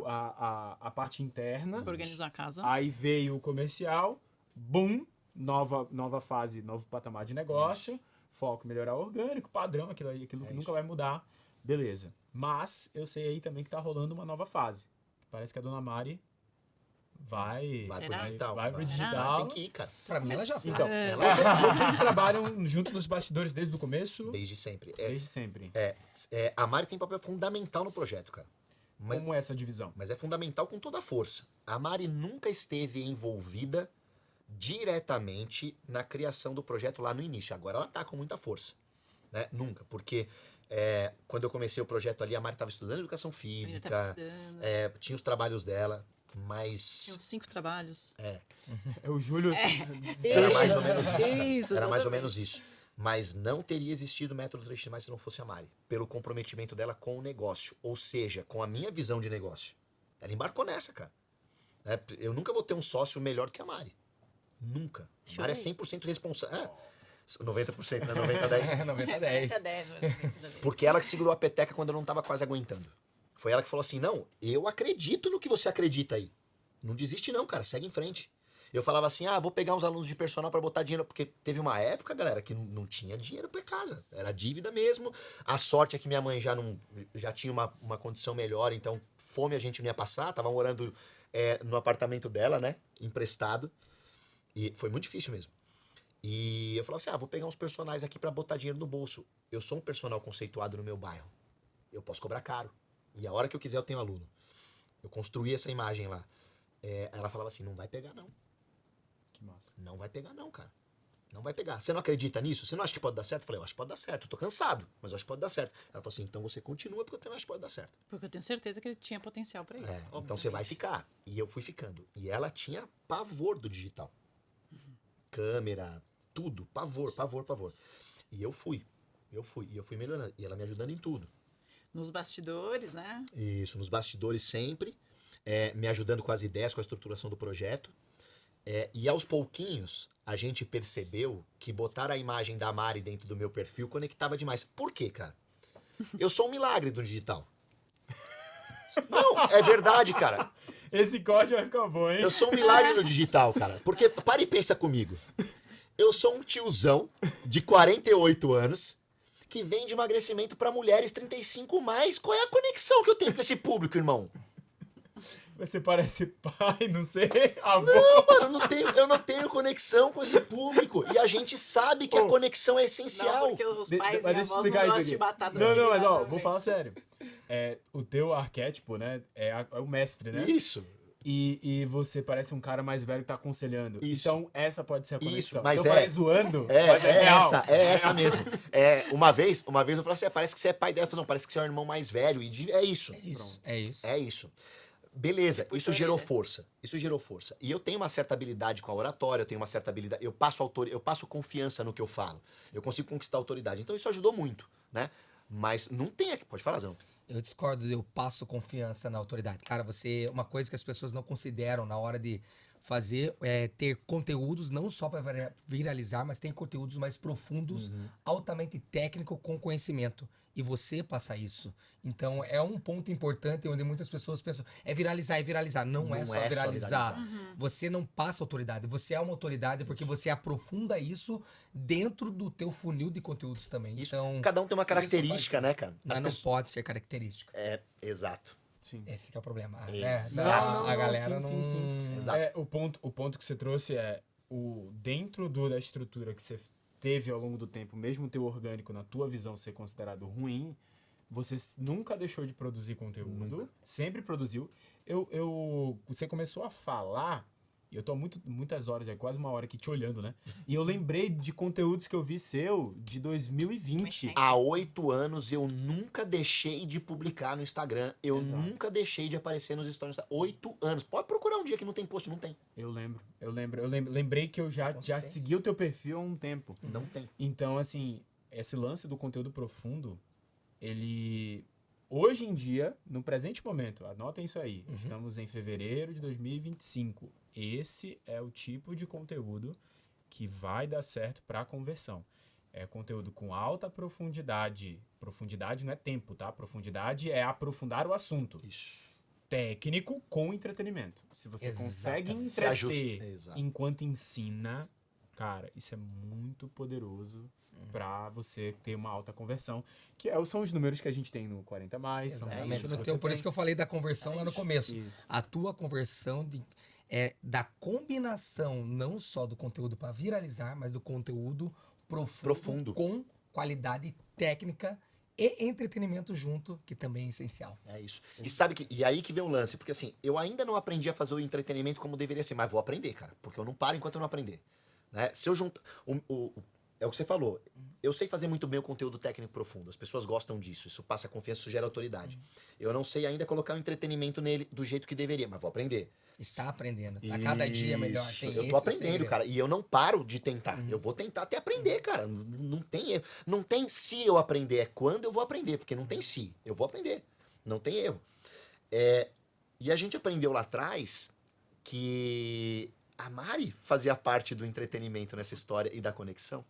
a parte interna.
Organizou a casa.
Aí veio o comercial, boom, nova fase, novo patamar de negócio, foco melhorar o orgânico, padrão, aquilo que nunca vai mudar. Beleza. Mas eu sei aí também que tá rolando uma nova fase. Parece que a Dona Mari vai pro digital.
Tem que ir, cara.
Pra mim ela já foi.
Então, vocês trabalham junto nos bastidores desde o começo?
Desde sempre.
Desde sempre.
A Mari tem papel fundamental no projeto, cara.
Como é essa divisão?
Mas é fundamental com toda a força. A Mari nunca esteve envolvida diretamente na criação do projeto lá no início. Agora ela tá com muita força. Né? Nunca, porque quando eu comecei o projeto ali, a Mari estava estudando educação física, tinha os trabalhos dela, mas...
Tinha uns 5 trabalhos.
O Júlio...
Era mais ou menos isso. Era mais ou menos isso. Mas não teria existido o Método 3x+, se não fosse a Mari. Pelo comprometimento dela com o negócio. Ou seja, com a minha visão de negócio. Ela embarcou nessa, cara. Eu nunca vou ter um sócio melhor que a Mari. Nunca. A Mari é 100% responsável. 90%, né? 90-10.
90-10.
Porque ela que segurou a peteca quando eu não tava quase aguentando. Foi ela que falou assim, não, eu acredito no que você acredita aí. Não desiste não, cara, segue em frente. Eu falava assim, vou pegar uns alunos de personal pra botar dinheiro, porque teve uma época, galera, que não tinha dinheiro pra casa. Era dívida mesmo. A sorte é que minha mãe já tinha uma condição melhor, então fome a gente não ia passar. Tava morando no apartamento dela, né, emprestado. E foi muito difícil mesmo. E eu falava assim, vou pegar uns personagens aqui pra botar dinheiro no bolso. Eu sou um personal conceituado no meu bairro. Eu posso cobrar caro. E a hora que eu quiser eu tenho aluno. Eu construí essa imagem lá. Ela falava assim, não vai pegar não.
Que massa.
Não vai pegar não, cara. Não vai pegar. Você não acredita nisso? Você não acha que pode dar certo? Eu falei, eu acho que pode dar certo. Eu tô cansado, mas eu acho que pode dar certo. Ela falou assim, então você continua porque eu também acho que pode dar certo.
Porque eu tenho certeza que ele tinha potencial pra isso.
Então você vai ficar. E eu fui ficando. E ela tinha pavor do digital. Câmera, tudo, pavor. E eu fui melhorando. E ela me ajudando em tudo.
Nos bastidores, né?
Isso, nos bastidores sempre. Me ajudando com as ideias, com a estruturação do projeto. E aos pouquinhos, a gente percebeu que botar a imagem da Mari dentro do meu perfil conectava demais. Por quê, cara? Eu sou um milagre do digital. Não, é verdade, cara.
Esse corte vai ficar bom, hein?
Eu sou um milagre no digital, cara. Porque, para e pensa comigo. Eu sou um tiozão de 48 anos que vende emagrecimento para mulheres 35 mais. Qual é a conexão que eu tenho com esse público, irmão?
Você parece pai, não sei, avô.
Não, mano, eu não tenho conexão com esse público. E a gente sabe que a conexão é essencial.
Não, porque os pais e
deixa eu
avós
explicar
não
isso
gostam
aqui.
de batata.
Não, mas vou falar sério. O teu arquétipo, né, é o mestre, né?
Isso.
e você parece um cara mais velho que tá aconselhando.
Isso.
Então, essa pode ser a conexão.
Isso, mas
eu falei zoando, mas é real.
É essa mesmo. Uma vez eu falei assim, parece que você é pai dela. Eu falei, não, parece que você é o irmão mais velho. É isso.
É isso.
É isso. Beleza,
Tipo,
isso gerou força. E eu tenho uma certa habilidade com a oratória, eu tenho uma certa habilidade. Eu passo confiança no que eu falo. Eu consigo conquistar a autoridade. Então isso ajudou muito, né? Mas não tem aqui. Pode falar, Zão.
Eu discordo, eu passo confiança na autoridade. Cara, uma coisa que as pessoas não consideram na hora de fazer é ter conteúdos não só para viralizar, mas tem conteúdos mais profundos, altamente técnico com conhecimento. E você passa isso. Então é um ponto importante onde muitas pessoas pensam, é viralizar. Não é só viralizar. Você não passa autoridade, você é uma autoridade porque você aprofunda isso dentro do teu funil de conteúdos também.
Isso.
Então,
Cada um tem uma característica, né, cara?
mas não pode ser característica.
Exato.
Sim.
Esse que é o problema.
Isso.
A galera
sim,
não...
sim.
Exato.
O ponto que você trouxe é dentro da estrutura que você teve ao longo do tempo, mesmo o teu orgânico, na tua visão, ser considerado ruim, você nunca deixou de produzir conteúdo, sempre produziu. Você começou a falar, e eu tô muitas horas, quase uma hora aqui te olhando, né? E eu lembrei de conteúdos que eu vi seu de 2020.
Há 8 anos eu nunca deixei de publicar no Instagram. Eu
Exato.
nunca deixei de aparecer nos stories. 8 anos. Pode procurar um dia que não tem post, não tem.
Eu lembrei que eu já segui o teu perfil há um tempo.
Não tem.
Então, assim, esse lance do conteúdo profundo, ele... Hoje em dia, no presente momento, anotem isso aí, estamos em fevereiro de 2025. Esse é o tipo de conteúdo que vai dar certo para a conversão. É conteúdo com alta profundidade. Profundidade não é tempo, tá? Profundidade é aprofundar o assunto.
Isso.
Técnico com entretenimento. Se você consegue
Exatamente.
Se ajusta.
entreter
Exato.
enquanto ensina, cara, isso é muito poderoso para você ter uma alta conversão, que são os números que a gente tem no 40 mais. São
Exatamente.
números que você
Por isso que eu falei da conversão lá no começo.
Isso.
A tua conversão da combinação não só do conteúdo para viralizar, mas do conteúdo profundo com qualidade técnica e entretenimento junto, que também é essencial.
É isso. E sabe e aí que vem o lance, porque assim, eu ainda não aprendi a fazer o entretenimento como deveria ser, mas vou aprender, cara, porque eu não paro enquanto eu não aprender. Né? Se eu juntar... É o que você falou. Eu sei fazer muito bem o conteúdo técnico profundo. As pessoas gostam disso. Isso passa confiança, isso gera autoridade. Eu não sei ainda colocar o entretenimento nele do jeito que deveria, mas vou aprender.
Está aprendendo. A cada dia melhor.
Isso,
Tem
eu
esse
tô aprendendo,
segredo.
cara. E eu não paro de tentar. Eu vou tentar até aprender, cara. Não tem erro. Não tem se eu aprender, é quando eu vou aprender. Porque não tem se. Eu vou aprender. Não tem erro. E a gente aprendeu lá atrás que a Mari fazia parte do entretenimento nessa história e da conexão.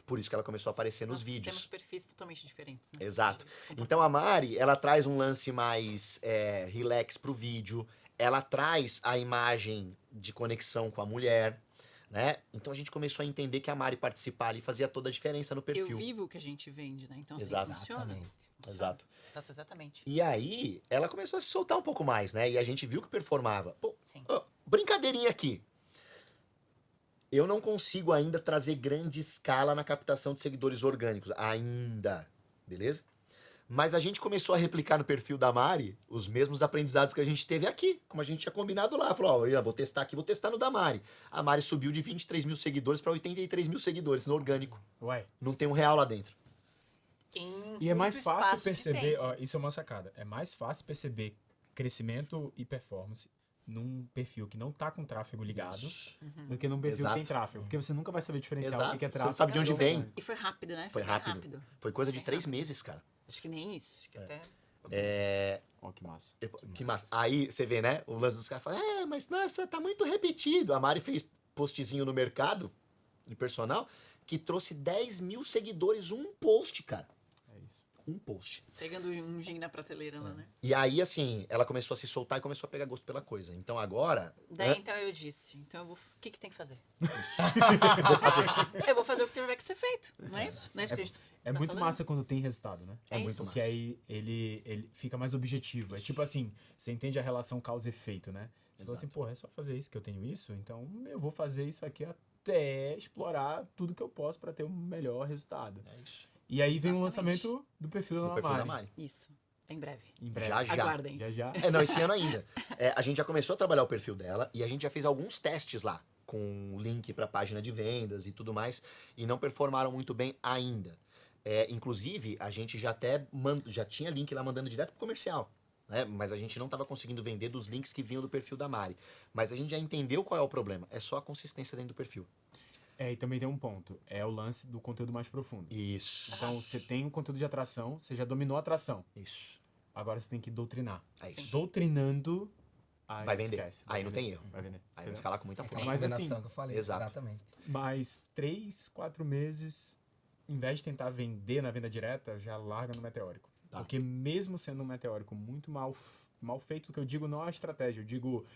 Por isso que ela começou a aparecer nos
Nós
vídeos.
temos perfis totalmente diferentes, né?
Exato. Então a Mari, ela traz um lance mais relax pro vídeo. Ela traz a imagem de conexão com a mulher, né? Então a gente começou a entender que a Mari participar ali fazia toda a diferença no perfil.
Eu vivo o que a gente vende, né? Então assim,
Exato.
funciona.
Exatamente.
Funciona.
Exato.
Faço exatamente.
E aí, ela começou a se soltar um pouco mais, né? E a gente viu que performava. Pô,
Sim.
brincadeirinha aqui. Eu não consigo ainda trazer grande escala na captação de seguidores orgânicos. Ainda. Beleza? Mas a gente começou a replicar no perfil da Mari os mesmos aprendizados que a gente teve aqui. Como a gente tinha combinado lá. Falou, ó, vou testar aqui, vou testar no da Mari. A Mari subiu de 23 mil seguidores para 83 mil seguidores no orgânico.
Ué.
Não tem R$1 lá dentro.
E é mais
Muito
fácil
espaço de
perceber,
tempo.
ó, isso é uma sacada, é mais fácil perceber crescimento e performance num perfil que não tá com tráfego ligado do que num perfil que
Exato.
tem tráfego. Porque você nunca vai saber diferenciar
Exato.
o que é
Você
tráfego.
não sabe de onde
e o que é
vem.
orgânico.
E foi rápido, né?
Foi
bem
rápido. Foi coisa de
Bem
3
rápido.
meses, cara.
Acho que nem isso. Acho que até...
Ó, que massa.
Que massa. Aí você vê, né? O lance dos caras falam, mas nossa, tá muito repetido. A Mari fez postzinho no mercado, de personal, que trouxe 10 mil seguidores, um post, cara.
É isso.
Um post.
Pegando um gin na prateleira lá, né?
E aí, assim, ela começou a se soltar e começou a pegar gosto pela coisa. Então agora.
Daí então eu disse, então eu vou... O que tem que fazer?
Vou fazer.
Eu vou fazer o que tiver que ser feito, não é isso? Não é isso que a gente
É
tá
muito
falando?
massa quando tem resultado, né?
É
muito
isso.
massa.
Porque aí ele fica mais objetivo. É tipo assim, você entende a relação causa e efeito, né? Você fala assim, porra, é só fazer isso que eu tenho isso, então eu vou fazer isso aqui até explorar tudo que eu posso pra ter o melhor resultado.
É isso.
E aí vem o
Exatamente.
lançamento do perfil
No
da
perfil da
Mari.
Mari.
Isso. Em breve.
Em breve.
Já, já.
Aguardem.
Já.
Não, esse ano ainda. A gente já começou a trabalhar o perfil dela e a gente já fez alguns testes lá, com link para página de vendas e tudo mais, e não performaram muito bem ainda. Inclusive, a gente já até já tinha link lá mandando direto pro comercial, né? Mas a gente não estava conseguindo vender dos links que vinham do perfil da Mari. Mas a gente já entendeu qual é o problema. É só a consistência dentro do perfil.
E também tem um ponto. É o lance do conteúdo mais profundo.
Isso.
Então, você tem um conteúdo de atração, você já dominou a atração.
Isso.
Agora você tem que doutrinar.
É isso.
Doutrinando, aí
Vai vender.
esquece.
Aí não tem erro.
Vai vender.
Aí vai
Entendeu?
escalar com muita força.
Mas assim,
coordenação que eu falei.
exato.
Exatamente.
Mas 3, 4 meses, em vez de tentar vender na venda direta, já larga no meteórico.
Tá.
Porque mesmo sendo um meteórico muito mal feito, o que eu digo não é a estratégia, eu digo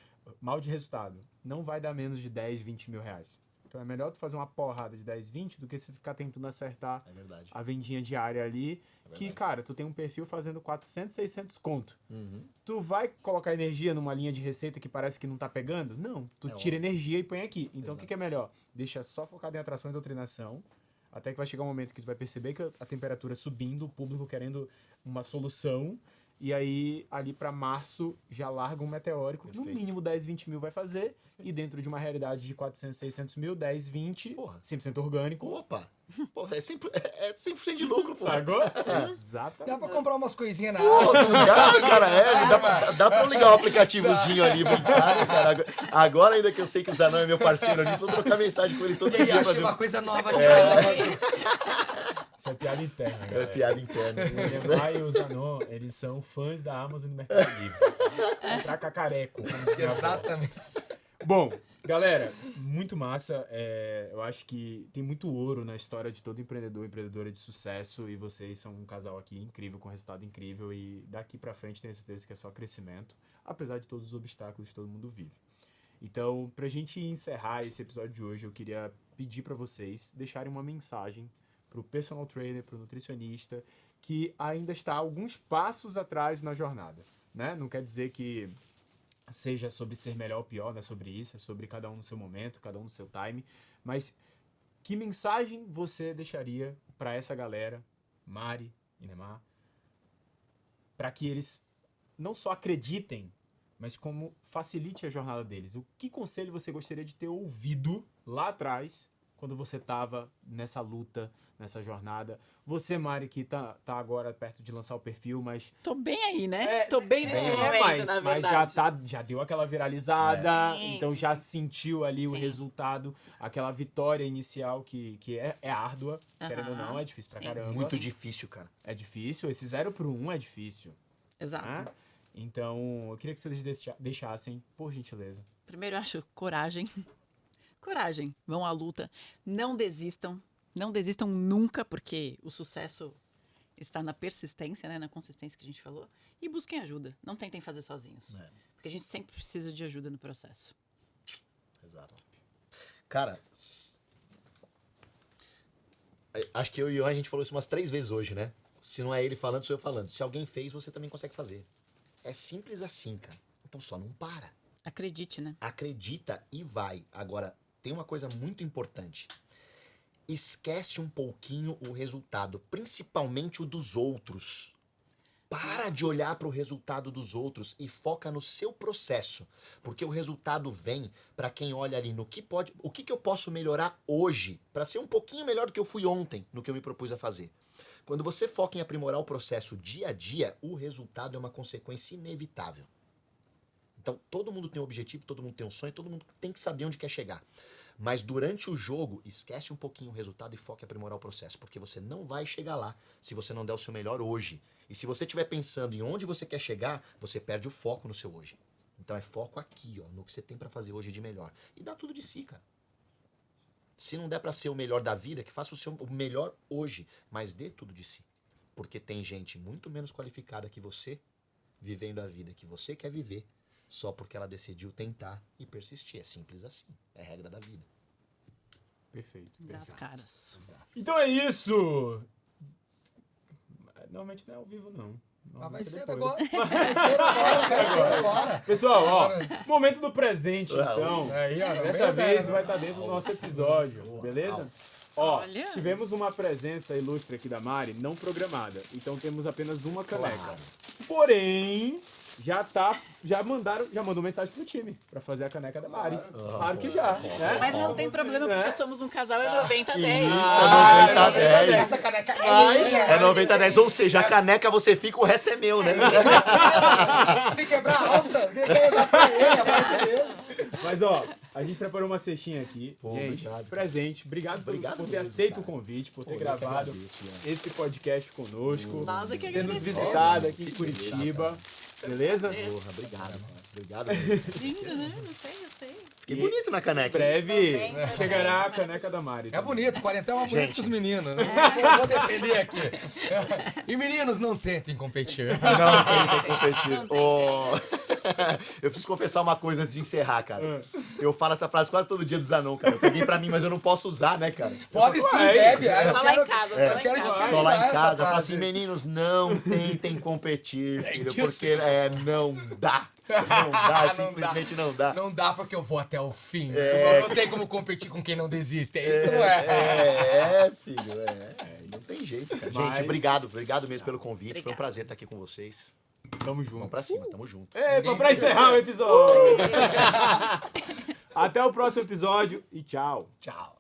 mal de resultado. Não vai dar menos de 10, 20 mil reais. Então é melhor tu fazer uma porrada de 10, 20 do que você ficar tentando acertar
É verdade.
a vendinha diária ali. Que,
verdade.
cara, tu tem um perfil fazendo 400, 600 conto.
Uhum.
Tu vai colocar energia numa linha de receita que parece que não tá pegando? Não. Tu
É
tira
óbvio.
energia e põe aqui. Então o
Exato.
que é melhor? Deixa só focado em atração e doutrinação. Até que vai chegar um momento que tu vai perceber que a temperatura subindo, o público querendo uma solução. E aí, ali pra março, já larga um meteórico. Que no
Perfeito.
mínimo 10, 20 mil vai fazer. E dentro de uma realidade de 400, 600 mil, 10, 20,
Porra.
100% orgânico.
Opa! Porra, é 100% de lucro, pô.
Sacou? Exatamente.
Dá pra comprar umas coisinhas na
Pô,
Amazon.
não dá, cara, dá pra eu ligar o aplicativozinho ali, brincar, né, cara? Agora ainda que eu sei que o Zanon é meu parceiro nisso, vou trocar mensagem com ele todo
E aí,
dia. pra
achei
ver
uma coisa nova aqui.
Isso é piada interna,
É
galera.
piada interna.
O Neymar e o Zanon, eles são fãs da Amazon e do Mercado Livre. Comprar cacareco. como diz minha avó.
Exatamente.
Bom, galera, muito massa. Eu acho que tem muito ouro na história de todo empreendedor e empreendedora de sucesso. E vocês são um casal aqui incrível, com resultado incrível. E daqui pra frente tenho certeza que é só crescimento, apesar de todos os obstáculos que todo mundo vive. Então, pra gente encerrar esse episódio de hoje, eu queria pedir pra vocês deixarem uma mensagem pro personal trainer, pro nutricionista, que ainda está alguns passos atrás na jornada, né? Não quer dizer que seja sobre ser melhor ou pior, não é sobre isso, é sobre cada um no seu momento, cada um no seu time, mas que mensagem você deixaria para essa galera, Mari e Neymar, para que eles não só acreditem, mas como facilite a jornada deles? O que conselho você gostaria de ter ouvido lá atrás, quando você estava nessa luta, nessa jornada? Você, Mari, que tá agora perto de lançar o perfil, mas
Tô bem aí, né? Tô bem nesse
bem,
momento, na
mas
verdade.
já deu aquela viralizada,
Sim,
então
sim,
já
sim.
sentiu ali o
Sim.
resultado, aquela vitória inicial que é árdua, querendo ou
Aham,
não, é difícil pra
sim.
caramba.
Muito difícil, cara.
É difícil, esse 0 pro 1 é difícil.
Exato.
Né? Então, eu queria que vocês deixassem, por gentileza.
Primeiro, eu acho coragem. Coragem. Vão à luta. Não desistam. Não desistam nunca, porque o sucesso está na persistência, né? Na consistência que a gente falou. E busquem ajuda. Não tentem fazer sozinhos.
É.
Porque a gente sempre precisa de ajuda no processo.
Exato. Cara, acho que eu e o Ian, a gente falou isso umas 3 vezes hoje, né? Se não é ele falando, sou eu falando. Se alguém fez, você também consegue fazer. É simples assim, cara. Então só não para.
Acredite, né?
Acredita e vai. Agora, tem uma coisa muito importante. Esquece um pouquinho o resultado, principalmente o dos outros. Para de olhar para o resultado dos outros e foca no seu processo, porque o resultado vem para quem olha ali no que pode, o que eu posso melhorar hoje para ser um pouquinho melhor do que eu fui ontem no que eu me propus a fazer. Quando você foca em aprimorar o processo dia a dia, o resultado é uma consequência inevitável. Então, todo mundo tem um objetivo, todo mundo tem um sonho, todo mundo tem que saber onde quer chegar. Mas durante o jogo, esquece um pouquinho o resultado e foca em aprimorar o processo, porque você não vai chegar lá se você não der o seu melhor hoje. E se você estiver pensando em onde você quer chegar, você perde o foco no seu hoje. Então é foco aqui, ó, no que você tem pra fazer hoje de melhor. E dá tudo de si, cara. Se não der pra ser o melhor da vida, que faça o melhor hoje, mas dê tudo de si. Porque tem gente muito menos qualificada que você, vivendo a vida que você quer viver, só porque ela decidiu tentar e persistir. É simples assim. É a regra da vida.
Perfeito.
Das caras.
Então é isso! Normalmente não é ao vivo, não.
Mas vai
Normalmente é
ser
depois.
agora. Vai ser agora. Vai ser agora.
Pessoal, ó, momento do presente, então.
Aí, ó,
Dessa
verdade.
vez vai estar dentro do nosso episódio, beleza? Ó,
Olha.
tivemos uma presença ilustre aqui da Mari, não programada. Então temos apenas uma caneca.
Claro.
Porém, já mandou mensagem pro time pra fazer a caneca da Mari. Claro que já, né?
Mas não tem problema, porque somos um casal, é 90-10.
Isso, é 90-10.
Essa caneca é
Mas-
minha.
É 90-10, ou seja, a caneca você fica, o resto é meu, né?
Se quebrar a alça, quem quer dar pra ele? A parte dele.
Mas ó, a gente preparou uma cestinha aqui.
Pô,
gente,
obrigado.
presente. Obrigado,
Obrigado
por ter
mesmo,
aceito
cara.
o convite, por ter
Pô, eu que
gravado
agradeço,
esse podcast conosco.
Nós é que
Ter nos
agradecemos.
visitado aqui em Curitiba. Beleza?
Porra, obrigado, mano. Obrigado mesmo.
Lindo, né? Gostei.
Fiquei bonito na
Em
caneca. hein?
breve
Bem,
chegará a caneca da Mari.
É bonito, 40 é mais bonito
Gente.
que os meninos, né? Vou defender aqui. E meninos, não tentem competir.
Não, tem que competir. Ô, eu preciso confessar uma coisa antes de encerrar, cara. Eu falo essa frase quase todo dia do Zanon, cara. Eu peguei pra mim, mas eu não posso usar, né, cara?
Pode sim,
Ué,
deve.
é
Eu
Só lá
quero-
em casa,
eu
só lá em
quero
casa.
Só lá em
disseminar essa
casa, eu falo
frase.
assim, meninos, não tentem competir, filho,
disso.
porque não dá. Não dá, simplesmente não dá.
Não dá porque eu vou até o fim.
É.
Não tem como competir com quem não desiste. É isso, não é?
Filho, não tem jeito, cara.
Mas-
Gente, obrigado mesmo pelo convite. Foi um
Obrigada.
prazer estar aqui com vocês.
Tamo
Vamos
junto.
pra cima, tamo junto.
Epa, pra encerrar o episódio. Até o próximo episódio e tchau.
Tchau.